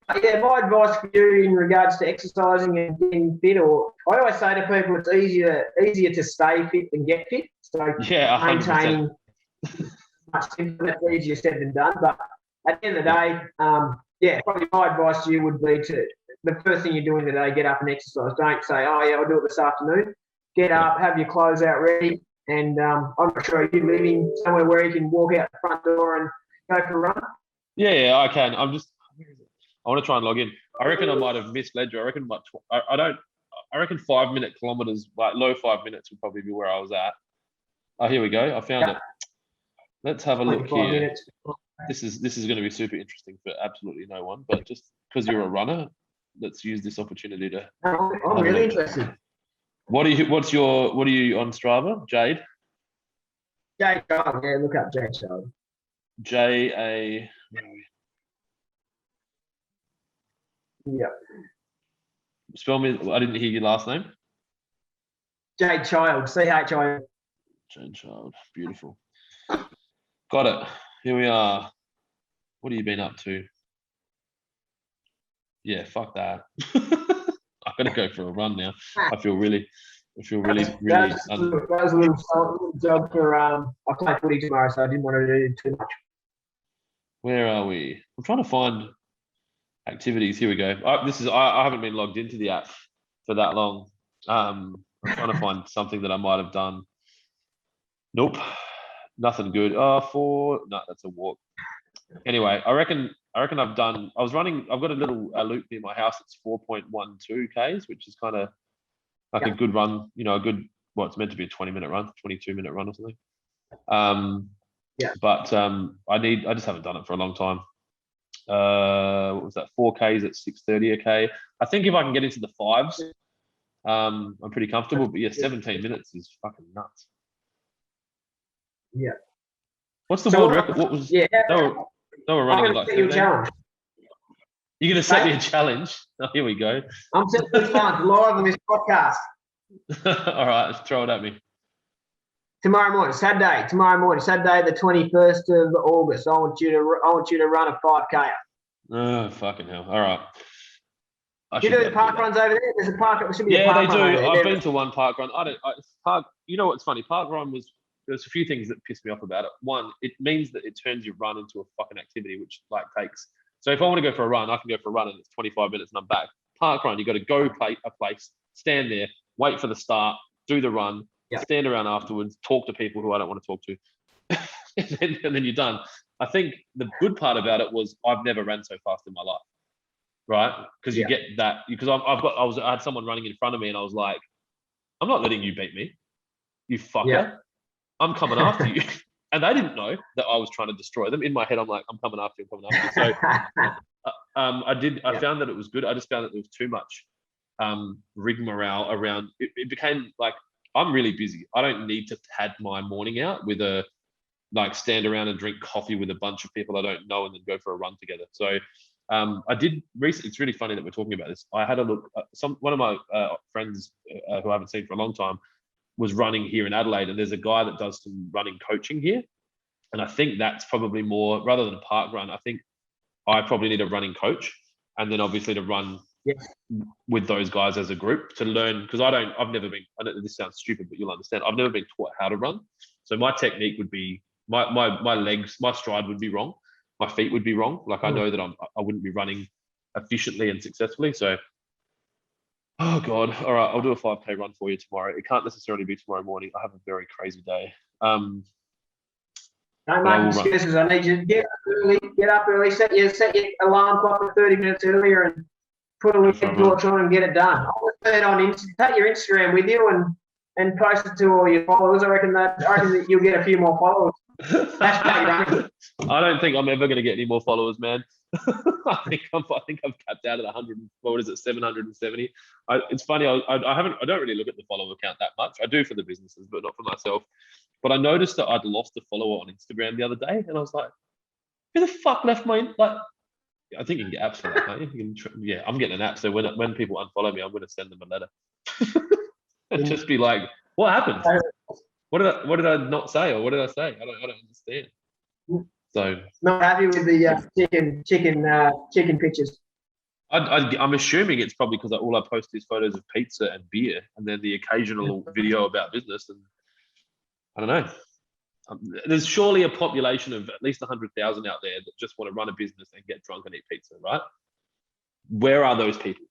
My advice for you in regards to exercising and getting fit, or I always say to people, it's easier to stay fit than get fit. So maintaining much simpler, that's easier said than done. But at the end of the day, probably my advice to you would be the first thing you're doing today, get up and exercise. Don't say, oh yeah, I'll do it this afternoon. Get up, have your clothes out ready. And I'm not sure, are you living somewhere where you can walk out the front door and go for a run? Yeah, I can. I want to try and log in. I reckon I might have misled you. I reckon I reckon 5-minute kilometers, low 5 minutes would probably be where I was at. Oh, here we go. I found it. Let's have a look here. Minutes. This is going to be super interesting for absolutely no one, but just because you're a runner, let's use this opportunity to. I'm really interested. What are you on Strava, Jade? Jade, yeah, look up Jade Child. J-A. Yeah. Spell me. I didn't hear your last name. Jade Child, CHI. Jade Child, beautiful. Got it. Here we are. What have you been up to? Yeah, fuck that. I'm gonna go for a run now. I feel really. That was a little job for I play footy tomorrow, so I didn't want to do too much. Where are we? I'm trying to find activities. Here we go. I haven't been logged into the app for that long. I'm trying to find something that I might have done. Nope, nothing good. No, that's a walk. Anyway, I reckon I've done. I've got a little loop near my house. It's 4.12 k's, which is kind of like a good run. You know, it's meant to be a 20-minute run, 22-minute run or something. But I just haven't done it for a long time. What was that? 4Ks at 6:30 a k. I think if I can get into the 5s, I'm pretty comfortable. But yeah, 17 minutes is fucking nuts. Yeah. What's the world record? What was? Yeah. They were running like 17. Challenge. You're going to set me a challenge? Oh, here we go. I'm setting a challenge live on this podcast. All right, let's throw it at me. Tomorrow morning, Saturday, the 21st of August. I want you to run a 5K. Oh, fucking hell. All right. You do the park runs over there? There's a park. There should be a park they do. run over there. I've been to one park run. You know what's funny? Park run there's a few things that piss me off about it. One, it means that it turns your run into a fucking activity, which like takes. So if I want to go for a run, I can go for a run and it's 25 minutes and I'm back. Park run, you got to go play a place, stand there, wait for the start, do the run, stand around afterwards, talk to people who I don't want to talk to, and then you're done. I think the good part about it was I've never ran so fast in my life, right? Because you get that because I had someone running in front of me and I was like, I'm not letting you beat me, you fucker. Yeah. I'm coming after you. And they didn't know that I was trying to destroy them. In my head, I'm like, I'm coming after you. So I found that it was good. I just found that there was too much rigmarole around. It became like, I'm really busy. I don't need to pad my morning out with stand around and drink coffee with a bunch of people I don't know and then go for a run together. So I did recently. It's really funny that we're talking about this. I had a look. One of my friends who I haven't seen for a long time was running here in Adelaide, and there's a guy that does some running coaching here. And I think that's probably more, rather than a park run, I think I probably need a running coach, and then obviously to run with those guys as a group to learn, because I know this sounds stupid, but you'll understand. I've never been taught how to run. So my technique would be, my legs, my stride would be wrong. My feet would be wrong. Like I know that I wouldn't be running efficiently and successfully. So oh God! All right, I'll do a 5K run for you tomorrow. It can't necessarily be tomorrow morning. I have a very crazy day. Don't make excuses. I need you to get up early. Set your alarm clock for 30 minutes earlier, and put a little torch on and get it done. I'll put it on. Take your Instagram with you and post it to all your followers. I reckon that you'll get a few more followers. I don't think I'm ever going to get any more followers, man. I think I've capped out at 100. What is it? 770. It's funny. I don't really look at the follower count that much. I do for the businesses, but not for myself. But I noticed that I'd lost a follower on Instagram the other day, and I was like, "Who the fuck left my like?" I think you can get apps for that, can't you? I'm getting an app. So when people unfollow me, I'm going to send them a letter and just be like, "What happened? What did I not say, or what did I say? I don't understand." So not happy with the chicken pictures. I'm assuming it's probably because all I post is photos of pizza and beer, and then the occasional video about business. And I don't know. There's surely a population of at least 100,000 out there that just want to run a business and get drunk and eat pizza, right? Where are those people?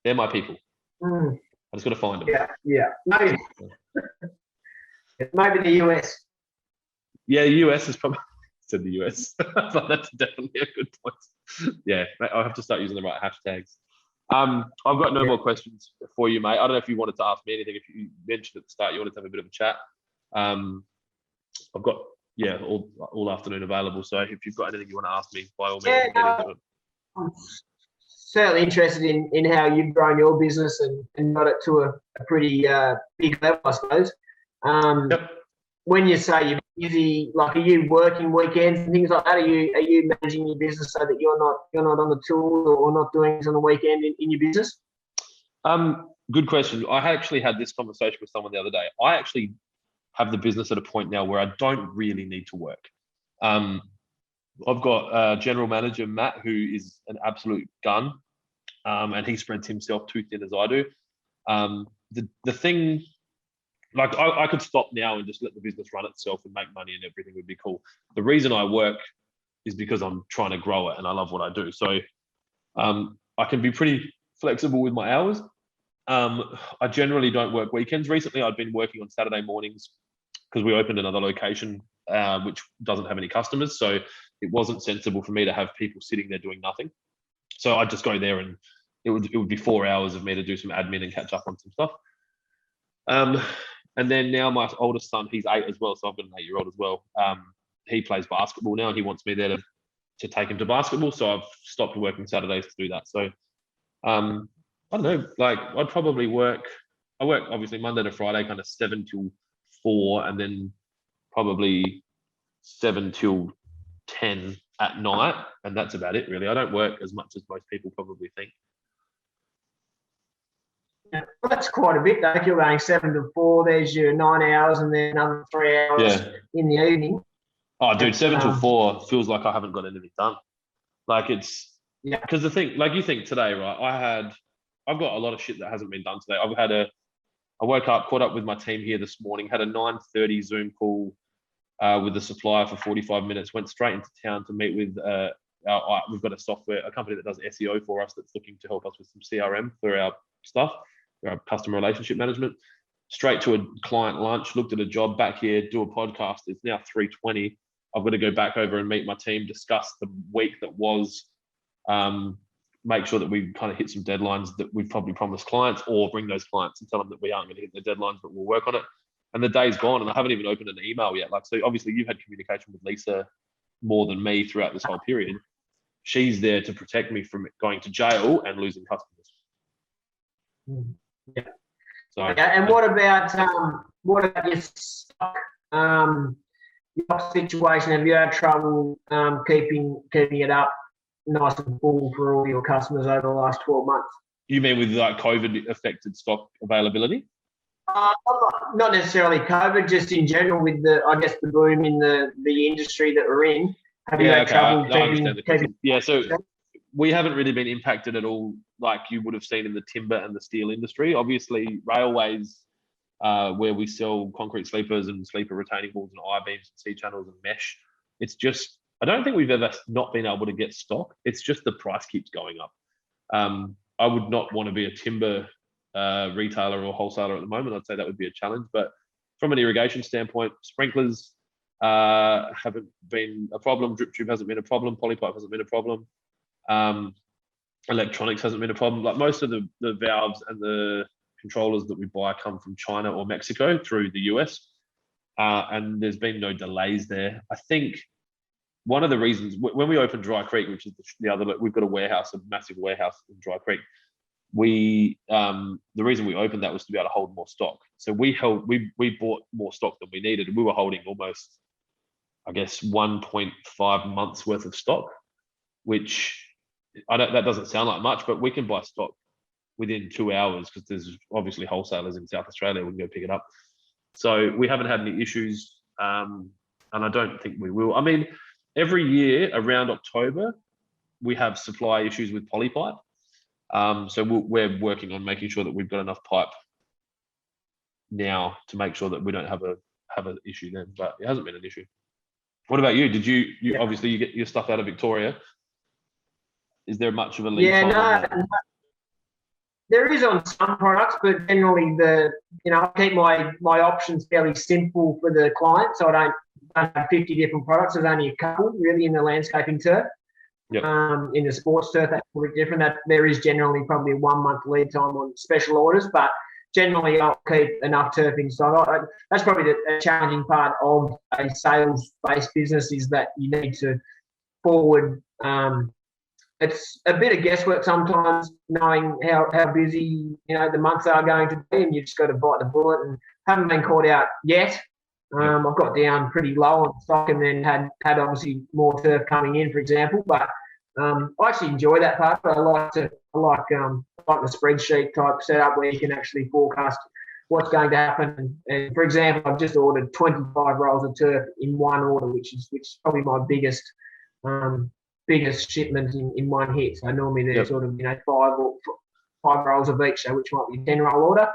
They're my people. I just got to find them. Yeah. Maybe. Maybe the US. Yeah, the US is probably. To the US, but that's definitely a good point. Yeah, I'll have to start using the right hashtags. I've got no more questions for you, mate. I don't know if you wanted to ask me anything. If you mentioned at the start you wanted to have a bit of a chat. I've got all afternoon available. So if you've got anything you want to ask me, by all means, get into it. I'm certainly interested in how you've grown your business and got it to a pretty big level, I suppose. When you say you're busy, like are you working weekends and things like that? Are you managing your business so that you're not on the tools or not doing things on the weekend in your business? good question. I actually had this conversation with someone the other day. I actually have the business at a point now where I don't really need to work. I've got general manager, Matt, who is an absolute gun, and he spreads himself too thin as I do. The thing, like I could stop now and just let the business run itself and make money and everything would be cool. The reason I work is because I'm trying to grow it and I love what I do. So I can be pretty flexible with my hours. I generally don't work weekends. Recently, I've been working on Saturday mornings because we opened another location which doesn't have any customers. So it wasn't sensible for me to have people sitting there doing nothing. So I'd just go there and it would be 4 hours of me to do some admin and catch up on some stuff. And then now my oldest son, he's 8 as well. So I've got an 8-year-old as well. He plays basketball now and he wants me there to take him to basketball. So I've stopped working Saturdays to do that. So I don't know, like I'd probably I work obviously Monday to Friday, kind of 7 till 4, and then probably 7 till 10 at night. And that's about it really. I don't work as much as most people probably think. Yeah, well, that's quite a bit though. If you're going 7 to 4, there's your 9 hours and then another 3 hours in the evening. Oh, dude, 7 till 4 feels like I haven't got anything done. Like it's, because the thing, like you think today, right? I've got a lot of shit that hasn't been done today. I woke up, caught up with my team here this morning, had a 9:30 Zoom call with the supplier for 45 minutes, went straight into town to meet with, we've got a company that does SEO for us that's looking to help us with some CRM for our stuff, our customer relationship management. Straight to a client lunch, looked at a job back here, do a podcast. It's now 3:20. I've got to go back over and meet my team, discuss the week that was, make sure that we kind of hit some deadlines that we've probably promised clients, or bring those clients and tell them that we aren't going to hit the deadlines, but we'll work on it. And the day's gone and I haven't even opened an email yet. Like, so obviously you've had communication with Lisa more than me throughout this whole period. She's there to protect me from going to jail and losing customers. Yeah. So, and what about your stock, your situation? Have you had trouble keeping it up nice and full for all your customers over the last 12 months? You mean with like COVID affected stock availability? Not necessarily COVID, just in general with the boom in the industry that we're in. Have you had trouble keeping? Yeah, so we haven't really been impacted at all like you would have seen in the timber and the steel industry. Obviously, railways, where we sell concrete sleepers and sleeper retaining walls and I-beams and C-channels and mesh, it's just, I don't think we've ever not been able to get stock. It's just the price keeps going up. I would not want to be a timber retailer or wholesaler at the moment. I'd say that would be a challenge. But from an irrigation standpoint, sprinklers haven't been a problem. Drip tube hasn't been a problem. Polypipe hasn't been a problem. Electronics hasn't been a problem. Like most of the valves and the controllers that we buy come from China or Mexico through the US. And there's been no delays there. I think one of the reasons when we opened Dry Creek, which is the other, we've got a massive warehouse in Dry Creek. The reason we opened that was to be able to hold more stock. So we bought more stock than we needed. We were holding almost, I guess, 1.5 months worth of stock, which that doesn't sound like much, but we can buy stock within 2 hours because there's obviously wholesalers in South Australia. We can go pick it up. So we haven't had any issues, and I don't think we will. I mean, every year around October, we have supply issues with polypipe. So we're working on making sure that we've got enough pipe now to make sure that we don't have an issue then. But it hasn't been an issue. What about you? Did you obviously you get your stuff out of Victoria? Is there much of a lead time? No. There is on some products, but generally I keep my options fairly simple for the client, so I don't have 50 different products. There's only a couple really in the landscaping turf. Yep. In the sports turf, that's a bit different. That there is generally probably a 1 month lead time on special orders, but generally I'll keep enough turf in stock. That's probably the challenging part of a sales-based business is that you need to forward. It's a bit of guesswork sometimes, knowing how busy the months are going to be, and you just got to bite the bullet. And haven't been caught out yet. I've got down pretty low on stock, and then had obviously more turf coming in, for example. But I actually enjoy that part, but I like the spreadsheet type setup where you can actually forecast what's going to happen. And for example, I've just ordered 25 rolls of turf in one order, which is probably my biggest shipment in one hit. So normally there's sort of five rolls of each, so which might be a 10-roll order.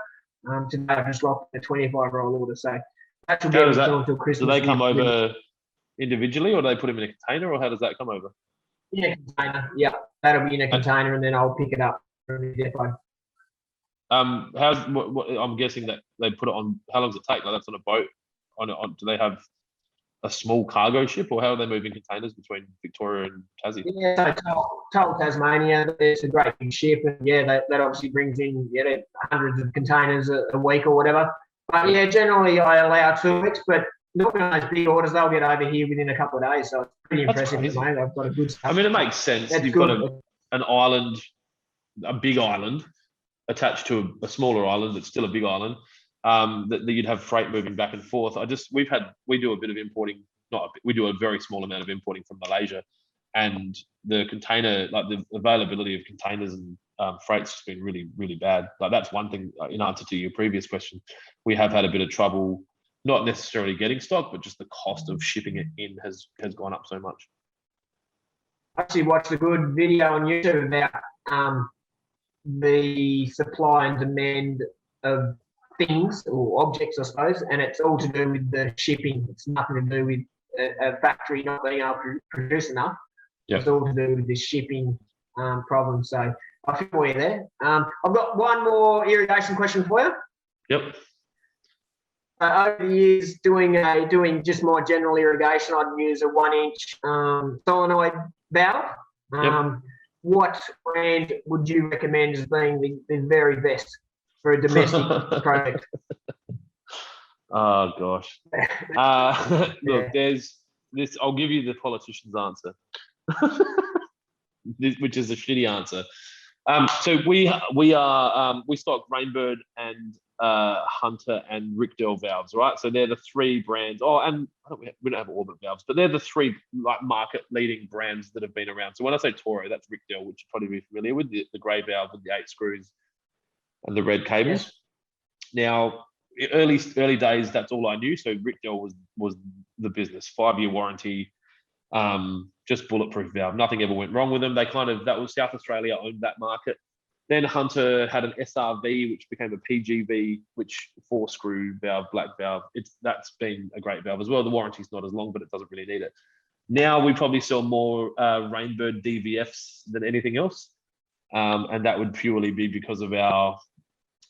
Today I've just locked a 25-roll order. So that will get until Christmas. Do they come over individually, or do they put them in a container, or how does that come over? In a container, yeah. That'll be in a container, and then I'll pick it up from the depot. I'm guessing that they put it on. How long does it take? Like that's on a boat. Do they have a small cargo ship, or how are they moving containers between Victoria and Tassie? Yeah, so Toll Tasmania, it's a great big ship, and that obviously brings in hundreds of containers a week or whatever. But yeah, generally I allow 2 weeks, but normally on those big orders they'll get over here within a couple of days, so it's pretty impressive at the moment. They've got a good stuff. I mean, it makes sense. You've got an island, a big island, attached to a smaller island that's still a big island. That you'd have freight moving back and forth. We do a bit of importing. We do a very small amount of importing from Malaysia, and the container, like the availability of containers and freight's just been really, really bad. Like that's one thing. In answer to your previous question, we have had a bit of trouble, not necessarily getting stock, but just the cost of shipping it in has gone up so much. I actually watched a good video on YouTube about the supply and demand of things or objects, I suppose, and it's all to do with the shipping. It's nothing to do with a factory not being able to produce enough. Yep. It's all to do with this shipping problem. So I feel we're there. I've got one more irrigation question for you. Yep. Over the years, doing just my general irrigation, I'd use a 1-inch solenoid valve. Yep. What brand would you recommend as being the very best for a domestic project? Oh gosh. Look, there's this. I'll give you the politician's answer, which is a shitty answer. So we stock Rainbird and Hunter and Rickdell valves, right? So they're the 3 brands. Oh, and we don't have Orbit valves, but they're the 3 like market leading brands that have been around. So when I say Toro, that's Rickdell, which you'll probably be familiar with, the grey valve with the 8 screws and the red cables. Yes. Now, early days, that's all I knew. So Rickdell was the business, 5-year warranty, just bulletproof valve. Nothing ever went wrong with them. That was South Australia owned that market. Then Hunter had an SRV, which became a PGV, which 4-screw valve, black valve. That's been a great valve as well. The warranty's not as long, but it doesn't really need it. Now we probably sell more Rainbird DVFs than anything else. And that would purely be because of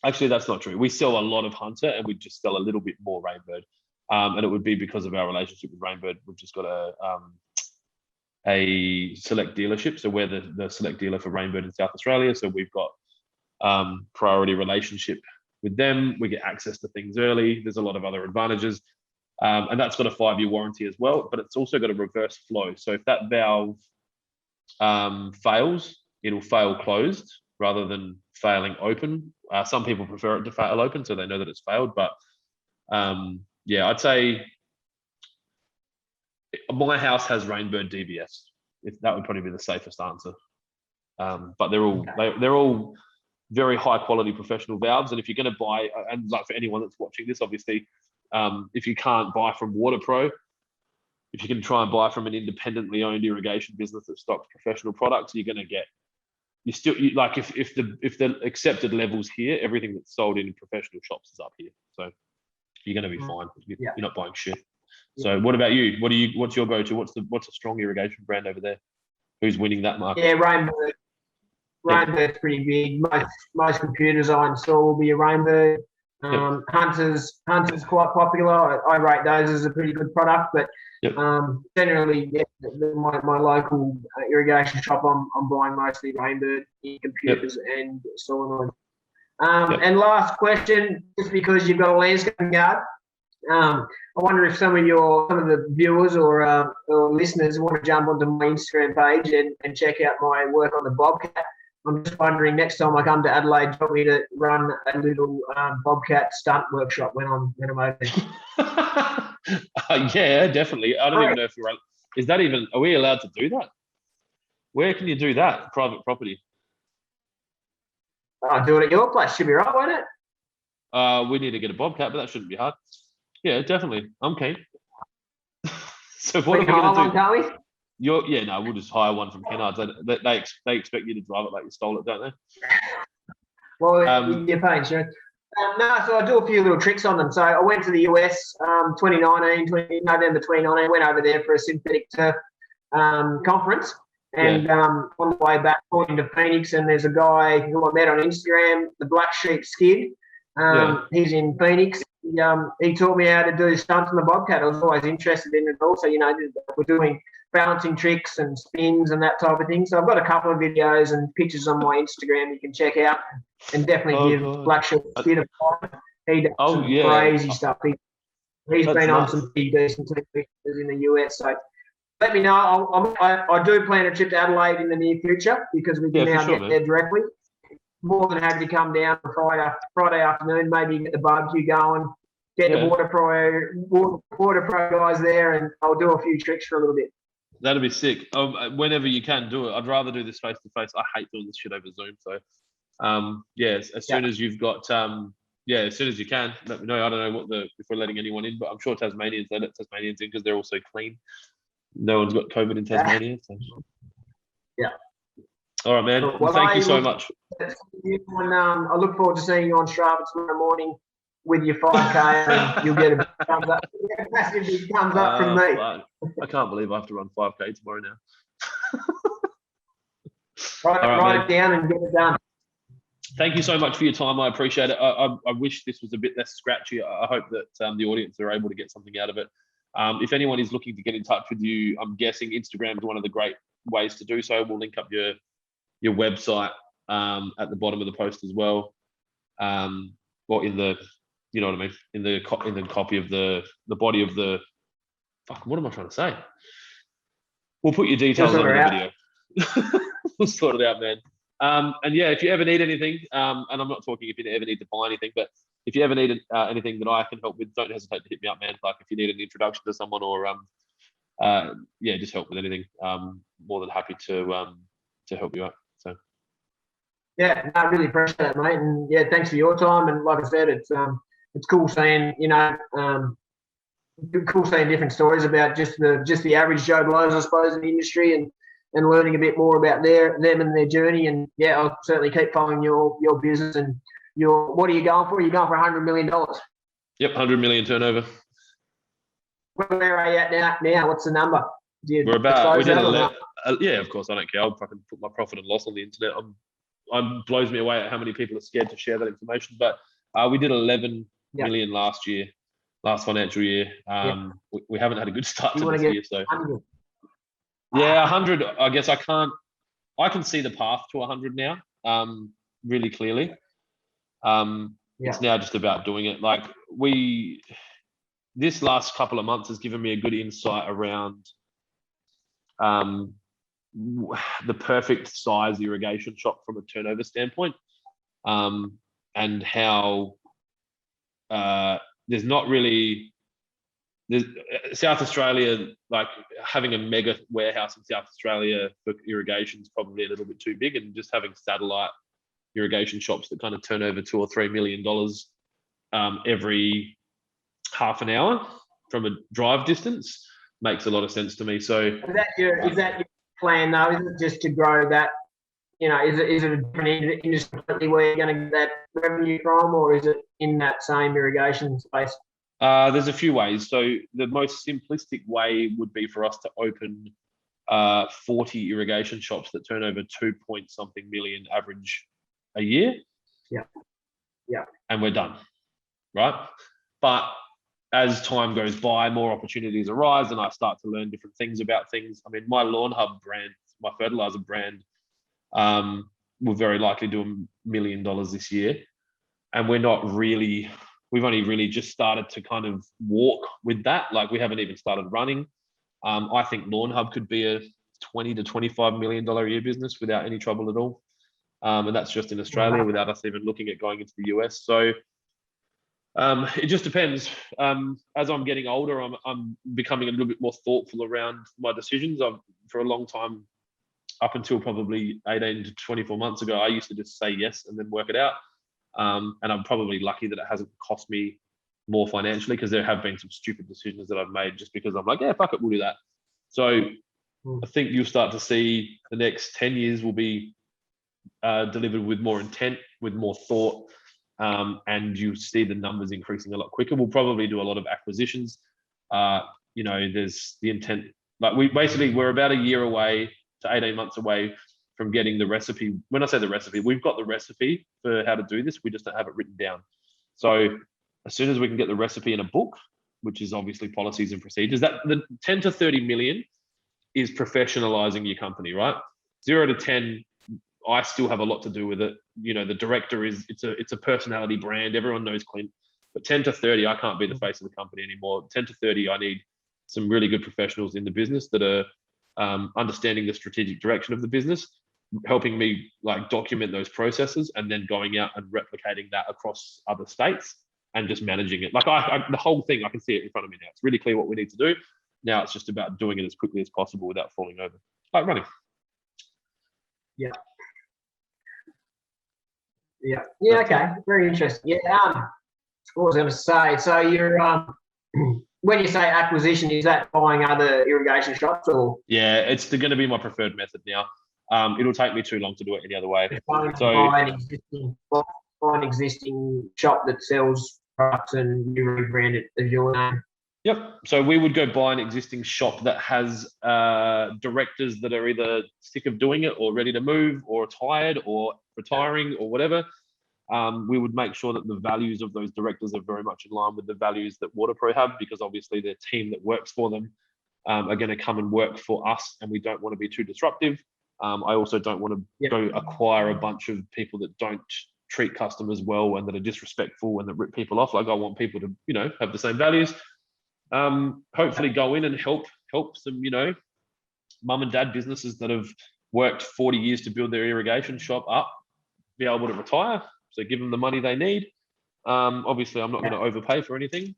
actually, that's not true. We sell a lot of Hunter and we just sell a little bit more Rainbird. And it would be because of our relationship with Rainbird. We've just got a select dealership. So we're the select dealer for Rainbird in South Australia. So we've got priority relationship with them. We get access to things early. There's a lot of other advantages. And that's got a 5-year warranty as well, but it's also got a reverse flow. So if that valve fails, it'll fail closed rather than failing open. Some people prefer it to fail open so they know that it's failed. But yeah, I'd say my house has Rainbird DVS. That would probably be the safest answer. But they're all very high quality professional valves. And if you're going to buy, and like for anyone that's watching this, obviously, if you can't buy from Waterpro, if you can try and buy from an independently owned irrigation business that stocks professional products, you're going to get. If the accepted levels here, everything that's sold in professional shops is up here, so you're going to be fine. You're not buying shit. So what about you? What's your go-to? What's a strong irrigation brand over there? Who's winning that market? Yeah, Rainbird. Rainbird's pretty big. Most computers I install will be a Rainbird. Hunter's quite popular. I rate those as a pretty good product, but generally, my local irrigation shop, I'm buying mostly Rainbird in computers and solenoid. And last question, just because you've got a landscaping yard, I wonder if some of the viewers or listeners want to jump onto my Instagram page and check out my work on the Bobcat. I'm just wondering, next time I come to Adelaide, do you want me to run a little Bobcat stunt workshop when I'm over there? Yeah, definitely. I don't even know if are we allowed to do that? Where can you do that? Private property. I'll do it at your place. Should be right, won't it? We need to get a bobcat, but that shouldn't be hard. Yeah, definitely. I'm keen. So what are we going to do? Can't we? We'll just hire one from Kennards. They expect you to drive it like you stole it, don't they? Well, you're paying insurance. No, so I do a few little tricks on them. So I went to the US November 2019, went over there for a synthetic turf conference. And on the way back, going to Phoenix, and there's a guy who I met on Instagram, the Black Sheep Skid. He's in Phoenix. He taught me how to do stunts on the bobcat. I was always interested in it also. We're doing balancing tricks and spins and that type of thing. So I've got a couple of videos and pictures on my Instagram you can check out, and definitely give Black Sheep Skid a follow. He does some crazy stuff. He's been on some pretty decent TV in the US. So let me know. I do plan a trip to Adelaide in the near future because we can now get there directly. More than happy to come down on Friday afternoon, maybe get the barbecue going, get the Waterpro guys there, and I'll do a few tricks for a little bit. That'd be sick. Whenever you can do it, I'd rather do this face to face. I hate doing this shit over Zoom. So, as soon as you've got, as soon as you can, let me know. I don't know if we're letting anyone in, but I'm sure Tasmanians let Tasmanians in because they're also clean. No one's got COVID in Tasmania. So. Yeah. All right, man. Well, thank you so much. I look forward to seeing you on Strava tomorrow morning with your 5K, and you'll get a thumbs up. Massive big thumbs up from me. I can't believe I have to run 5K tomorrow now. Write it down and get it done. Thank you so much for your time. I appreciate it. I wish this was a bit less scratchy. I hope that the audience are able to get something out of it. If anyone is looking to get in touch with you, I'm guessing Instagram is one of the great ways to do so. We'll link up your website at the bottom of the post as well, or in the, you know what I mean, in the copy of the body of the. Fuck, what am I trying to say? We'll put your details on the video. We'll sort it out, man. And if you ever need anything, and I'm not talking if you ever need to buy anything, but if you ever need anything that I can help with, don't hesitate to hit me up, man. Like if you need an introduction to someone or just help with anything. More than happy to help you out. So. Yeah, I really appreciate it, mate. And thanks for your time. And like I said, it's cool seeing cool seeing different stories about just the average Joe Blows, I suppose, in the industry, and learning a bit more about them and their journey. And I'll certainly keep following your business and what are you going for? You're going for $100 million. Yep, 100 million turnover. Where are you at now? What's the number? We're about. We did of course. I don't care. I'll fucking put my profit and loss on the internet. It blows me away at how many people are scared to share that information. But we did 11 million last financial year. We haven't had a good start to this year. So 100. 100. I guess I can see the path to 100 now. Really clearly. It's now just about doing it. Like this last couple of months has given me a good insight around the perfect size irrigation shop from a turnover standpoint, and how there's South Australia, like having a mega warehouse in South Australia for irrigation is probably a little bit too big, and just having satellite irrigation shops that kind of turn over $2 or $3 million every half an hour from a drive distance makes a lot of sense to me. So is that your plan though? Is it just to grow that? Is it a different industry where you're going to get that revenue from, or is it in that same irrigation space? There's a few ways. So the most simplistic way would be for us to open 40 irrigation shops that turn over 2-point-something million average a year. Yeah. And we're done, right? But as time goes by, more opportunities arise, and I start to learn different things about things. I mean, my Lawn Hub brand, my fertilizer brand, will very likely do $1 million this year, and we've only really just started to kind of walk with that. Like we haven't even started running. I think Lawn Hub could be a $20 to $25 million a year business without any trouble at all. And that's just in Australia without us even looking at going into the US. So it just depends. As I'm getting older, I'm becoming a little bit more thoughtful around my decisions. For a long time, up until probably 18 to 24 months ago, I used to just say yes and then work it out. And I'm probably lucky that it hasn't cost me more financially, because there have been some stupid decisions that I've made just because I'm like, yeah, fuck it, we'll do that. So I think you'll start to see the next 10 years will be delivered with more intent, with more thought, and you see the numbers increasing a lot quicker. We'll probably do a lot of acquisitions. There's the intent. Like we're about a year away to 18 months away from getting the recipe. When I say the recipe, we've got the recipe for how to do this. We just don't have it written down. So as soon as we can get the recipe in a book, which is obviously policies and procedures, that the 10 to 30 million is professionalizing your company, right? 0 to 10, I still have a lot to do with it. The director it's a personality brand. Everyone knows Clint. But 10 to 30, I can't be the face of the company anymore. 10 to 30, I need some really good professionals in the business that are understanding the strategic direction of the business, helping me like document those processes, and then going out and replicating that across other states and just managing it. Like the whole thing, I can see it in front of me now. It's really clear what we need to do. Now it's just about doing it as quickly as possible without falling over. Like running. Yeah. Okay. Very interesting. Yeah. What was I going to say? So you're when you say acquisition, is that buying other irrigation shops or? Yeah, it's going to be my preferred method now. It'll take me too long to do it any other way. Buy an existing shop that sells products and you rebrand it as your name. Yep. So we would go buy an existing shop that has directors that are either sick of doing it or ready to move or tired or retiring or whatever. We would make sure that the values of those directors are very much in line with the values that Waterpro have, because obviously their team that works for them are going to come and work for us, and we don't want to be too disruptive. I also don't want to go acquire a bunch of people that don't treat customers well and that are disrespectful and that rip people off. Like I want people to, have the same values. Hopefully go in and help some, mum and dad businesses that have worked 40 years to build their irrigation shop up, be able to retire. So give them the money they need. Obviously, I'm not going to overpay for anything.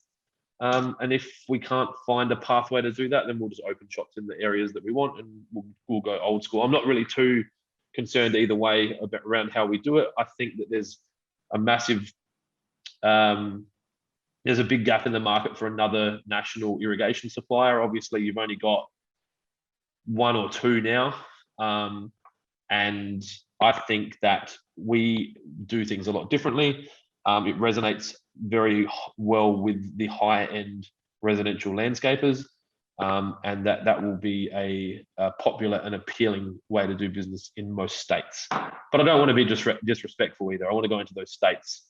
And if we can't find a pathway to do that, then we'll just open shops in the areas that we want, and we'll go old school. I'm not really too concerned either way around how we do it. I think that there's a massive, there's a big gap in the market for another national irrigation supplier. Obviously, you've only got one or two now. And I think that we do things a lot differently. It resonates very well with the high-end residential landscapers, and that will be a popular and appealing way to do business in most states. But I don't want to be disrespectful either. I want to go into those states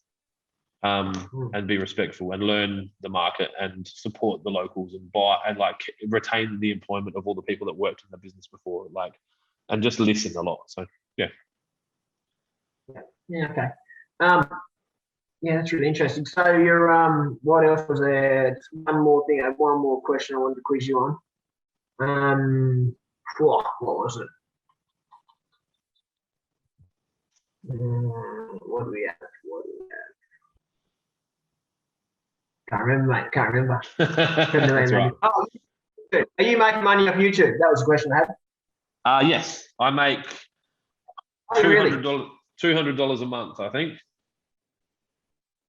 and be respectful and learn the market and support the locals and buy and retain the employment of all the people that worked in the business before, and just listen a lot. So yeah. Yeah. Okay. Yeah, that's really interesting. So you're what else was there? One more thing. I have one more question I wanted to quiz you on. What was it? What do we have? Can't remember, mate. Can't remember. That's right. Oh, are you making money off YouTube? That was the question I had. Yes, I make $200 a month, I think.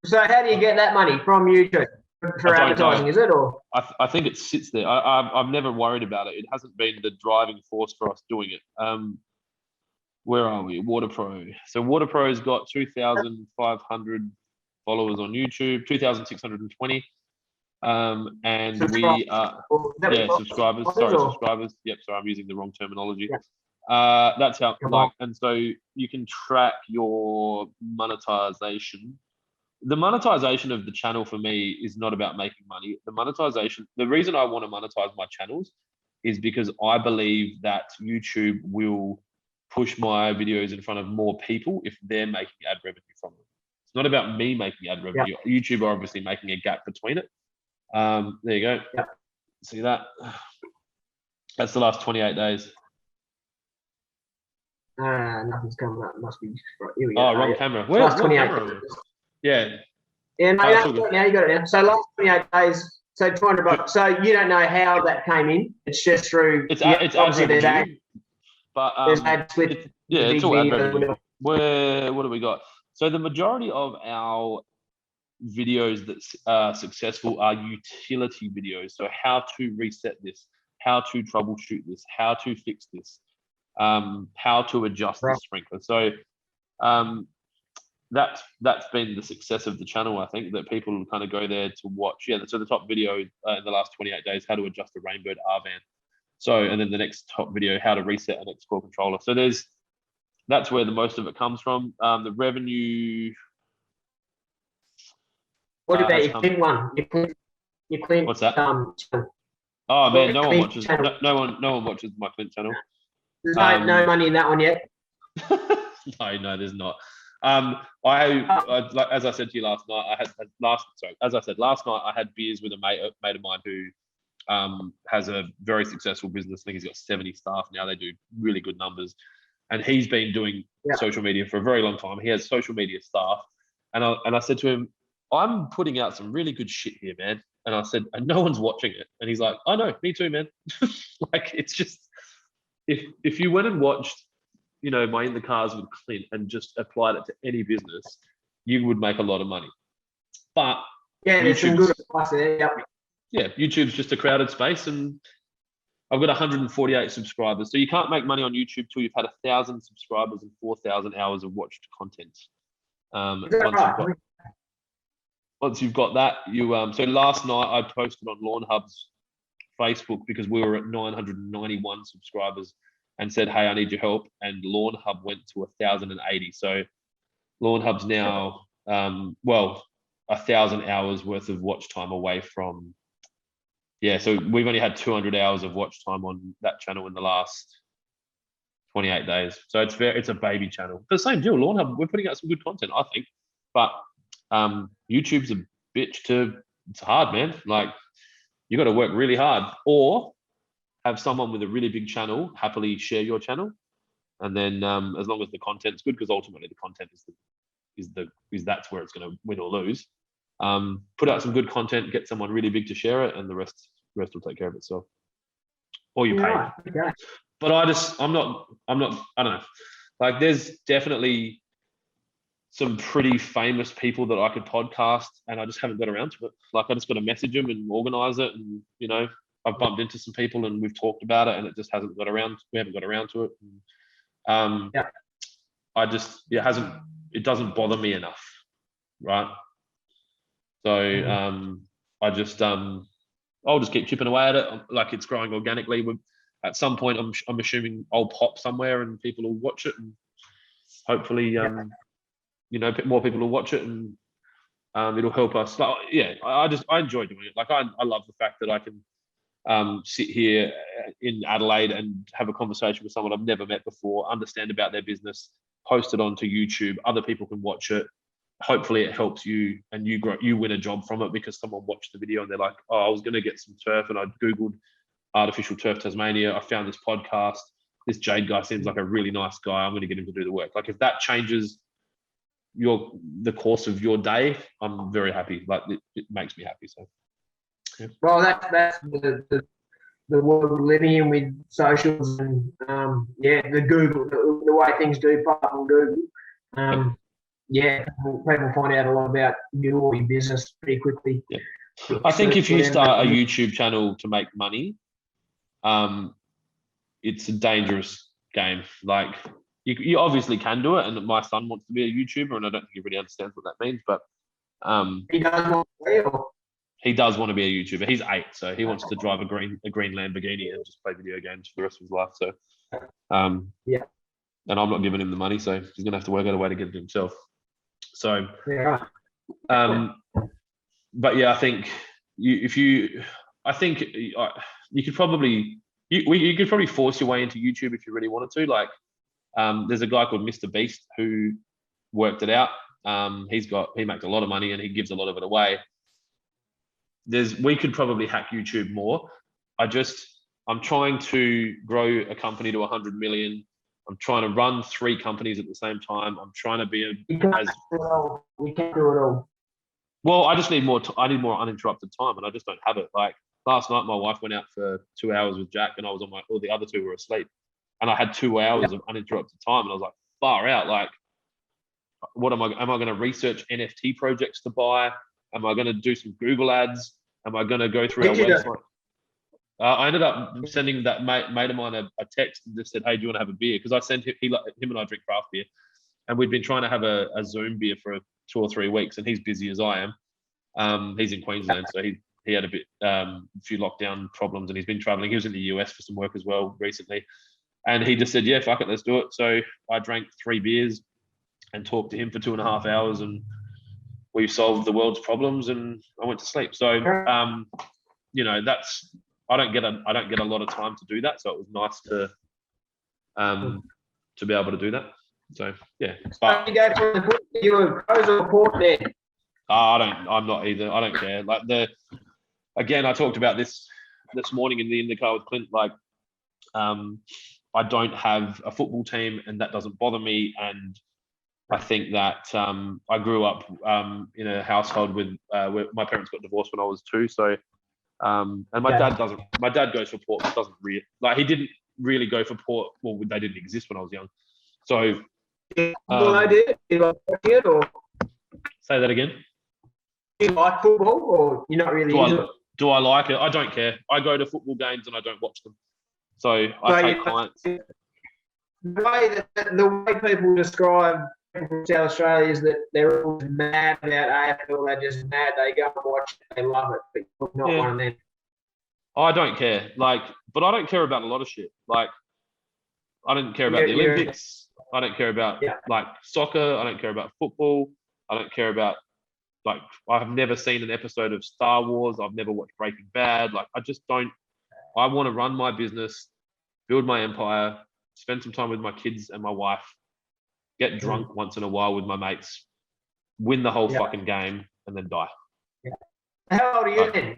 So how do you get that money from YouTube for advertising? Is it or? I think it sits there. I've never worried about it. It hasn't been the driving force for us doing it. Where are we? Waterpro. So Waterpro's got 2,500 followers on YouTube, 2,620. And we are subscribers. Sorry, subscribers. Yep, sorry, I'm using the wrong terminology. Yeah. That's how and so you can track your monetization. The monetization of the channel for me is not about making money. The reason I want to monetize my channels is because I believe that YouTube will push my videos in front of more people if they're making ad revenue from them. It's not about me making ad revenue. Yeah. YouTube are obviously making a gap between it. There you go. Yeah. See that? That's the last 28 days. Nothing's coming up. Must be. Here we go. Oh, wrong camera. Where's 28 camera? Yeah. Yeah, no, now you got it now. So last 28 days, so $200. So you don't know how that came in. It's just through. It's ad revenue. But There's ad split. yeah, the it's big all ad video, revenue. whatever. What do we got? So the majority of our videos that are successful are utility videos. So how to reset this, how to troubleshoot this, how to fix this, how to adjust the Right. sprinkler. So that's been the success of the channel. I think that people kind of go there to watch. Yeah, so the top video in the last 28 days, how to adjust a Rainbird R-van. So, and then the next top video, how to reset an X-Core controller. So that's where the most of it comes from. The revenue. What about your clean one? Your clean. What's that? Channel. Oh man, no one Clean watches. channel. No one watches my Clint channel. There's no money in that one yet. No, there's not. Like, as I said to you last night, last night I had beers with a mate of mine who has a very successful business. I think he's got 70 staff now. They do really good numbers, and he's been doing social media for a very long time. He has social media staff, and I said to him, I'm putting out some really good shit here, man. And I said, and no one's watching it. And he's like, I know, me too, man. Like, it's just, if you went and watched, you know, my In the Cars with Clint and just applied it to any business, you would make a lot of money. But yeah, there's some good advice there. Yep. Yeah, YouTube's just a crowded space, and I've got 148 subscribers. So you can't make money on YouTube till you've had 1,000 subscribers and 4,000 hours of watched content. Once you've got that, you so last night I posted on Lawn Hub's Facebook because we were at 991 subscribers and said, hey, I need your help. And Lawn Hub went to 1,080. So Lawn Hub's now 1,000 hours worth of watch time away from. Yeah, so we've only had 200 hours of watch time on that channel in the last 28 days. So it's a baby channel. But same deal, Lawn Hub, we're putting out some good content, I think. But YouTube's a bitch it's hard, man. Like, you got to work really hard, or have someone with a really big channel happily share your channel. And then as long as the content's good, because ultimately the content is that's where it's going to win or lose. Put out some good content, get someone really big to share it, and the rest will take care of itself. Or you pay. Right. Okay. But I don't know. Like, there's definitely some pretty famous people that I could podcast, and I just haven't got around to it. Like, I just got to message them and organize it. And, you know, I've bumped into some people and we've talked about it, and it just we haven't got around to it. And, it doesn't bother me enough. Right. So, I'll just keep chipping away at it. Like, it's growing organically. At some point, I'm assuming I'll pop somewhere and people will watch it, and hopefully, you know, more people will watch it, and it'll help us. Like, yeah, I enjoy doing it. Like, I love the fact that I can sit here in Adelaide and have a conversation with someone I've never met before, understand about their business, post it onto YouTube. Other people can watch it. Hopefully it helps you, and you win a job from it because someone watched the video and they're like, oh, I was going to get some turf, and I Googled artificial turf Tasmania. I found this podcast. This Jade guy seems like a really nice guy. I'm going to get him to do the work. Like, if that changes the course of your day, I'm very happy. Like, it makes me happy. So, yeah. Well, that's the world we're living in with socials and the Google, the way things do pop on Google. People find out a lot about you or your business pretty quickly. Yeah. I think if you start a YouTube channel to make money, it's a dangerous game. Like, you obviously can do it, and my son wants to be a YouTuber, and I don't think he really understands what that means, but he does want to be, or? He does want to be a YouTuber. He's 8, so he wants to drive a green Lamborghini and just play video games for the rest of his life. So, and I'm not giving him the money, so he's gonna have to work out a way to get it himself. So, but yeah, I think you could probably force your way into YouTube if you really wanted to. Like, there's a guy called Mr. Beast who worked it out. He makes a lot of money and he gives a lot of it away. We could probably hack YouTube more. I'm trying to grow a company to 100 million. I'm trying to run 3 companies at the same time. I'm trying to be We can't do it all. Well, I just need more. I need more uninterrupted time, and I just don't have it. Like, last night, my wife went out for 2 hours with Jack, and I was all the other 2 were asleep, and I had 2 hours of uninterrupted time, and I was like, far out. Like, what am I going to research NFT projects to buy? Am I going to do some Google ads? Am I going to go through our website? I ended up sending that mate of mine a text and just said, hey, do you want to have a beer? Because I sent him and I drink craft beer, and we'd been trying to have a Zoom beer for 2 or 3 weeks, and he's busy as I am. He's in Queensland, so he had a few lockdown problems, and he's been traveling. He was in the US for some work as well recently, and he just said, yeah, fuck it, let's do it. So I drank 3 beers and talked to him for 2.5 hours, and we solved the world's problems, and I went to sleep. So that's, I don't get a lot of time to do that, so it was nice to be able to do that. So yeah. But you go from the you were pros or port there? I'm not either. I don't care. Like again, I talked about this morning in the car with Clint. Like, I don't have a football team, and that doesn't bother me. And I think that I grew up in a household with where my parents got divorced when I was 2. So, and my dad doesn't. My dad goes for Port, but doesn't really like. He didn't really go for Port. Well, they didn't exist when I was young. So, I did. Do you like it, or say that again. do you like football, or you're not really into it? Do I like it? I don't care. I go to football games and I don't watch them. So I take clients. The way people describe people from South Australia is that they're all mad about AFL. They're just mad. They go and watch it. They love it. But you're not one of them. I don't care. Like, but I don't care about a lot of shit. Like, I don't care about the Olympics. I don't care about like soccer. I don't care about football. I don't care about, like, I've never seen an episode of Star Wars. I've never watched Breaking Bad. Like, I just don't. I want to run my business, build my empire, spend some time with my kids and my wife, get drunk once in a while with my mates, win the whole fucking game, and then die. Yeah. How old are you then?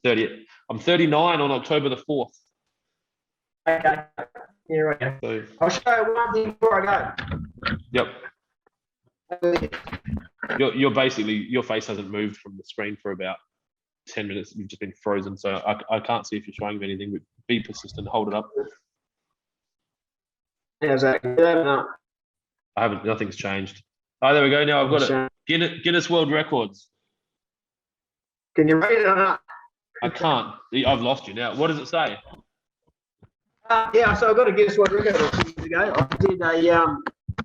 30. I'm 39 on October the 4th. Okay. Yeah, right. So, I'll show you one thing before I go. yep. You're basically, your face hasn't moved from the screen for about 10 minutes. You've just been frozen. So I can't see if you're showing me anything, but be persistent. Hold it up. How's that? I haven't, nothing's changed. Oh, there we go. Now I've got it. Guinness World Records. Can you read it or not? I can't. I've lost you now. What does it say? So I got a Guinness World Record a few years ago.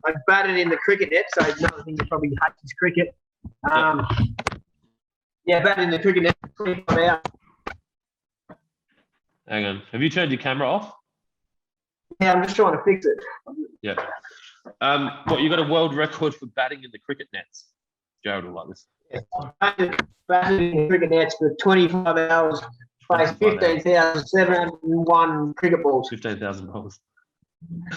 I batted in the cricket net, so another thing that probably hates is cricket. Batted in the cricket net for 25 hours. Hang on. Have you turned your camera off? Yeah, I'm just trying to fix it. Yeah. You got a world record for batting in the cricket nets? Jared will like this. Yeah, batted in the cricket nets for 25 hours. Faced 15,701 cricket balls. 15,000 balls.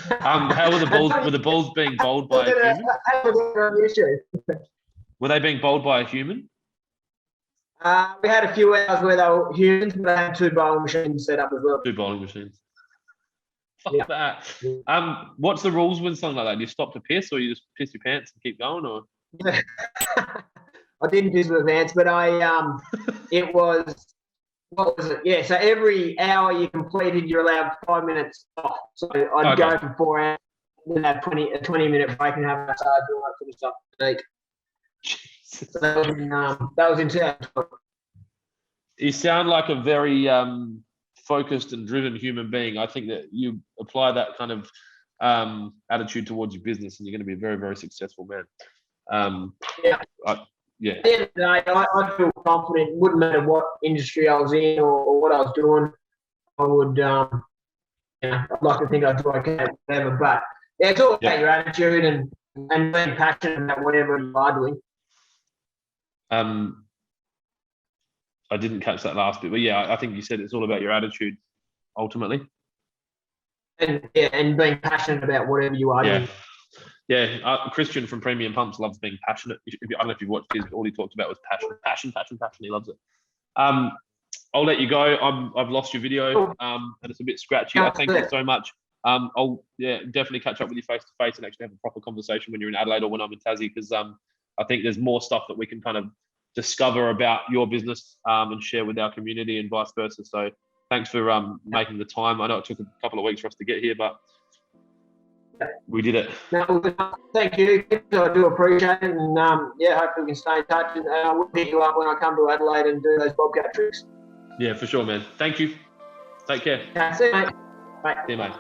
How were the balls? Were the balls being bowled by a human? Were they being bowled by a human? We had a few hours where they were humans, but they had 2 bowling machines set up as well. 2 bowling machines. Fuck that. What's the rules with something like that? Do you stop to piss, or you just piss your pants and keep going, or? I didn't piss my pants, but it was. What was it? Yeah, so every hour you completed, you're allowed 5 minutes off. So I'd go for 4 hours, then have a 20-minute break and have a massage and all that sort of stuff. So that was in 2012. You sound like a very focused and driven human being. I think that you apply that kind of attitude towards your business, and you're going to be a very, very successful man. Yeah. At the end of the day, I feel confident. It wouldn't matter what industry I was in or what I was doing. I would, I'd like to think I'd do okay, whatever. But yeah, it's all about your attitude and being passionate about whatever you are doing. I didn't catch that last bit, but yeah, I think you said it's all about your attitude, ultimately. And being passionate about whatever you are doing. Yeah, Christian from Premium Pumps loves being passionate. I don't know if you've watched his, all he talked about was passion. He loves it. I'll let you go. I've lost your video, and it's a bit scratchy. I thank you so much. I'll definitely catch up with you face to face and actually have a proper conversation when you're in Adelaide or when I'm in Tassie, because I think there's more stuff that we can kind of discover about your business and share with our community and vice versa. So thanks for making the time. I know it took a couple of weeks for us to get here, but We did it. No, thank you. I do appreciate it, and yeah, hopefully we can stay in touch. And I will pick you up when I come to Adelaide and do those bobcat tricks. Yeah, for sure, man. Thank you. Take care. Yeah, see you, mate. Bye. See you, mate.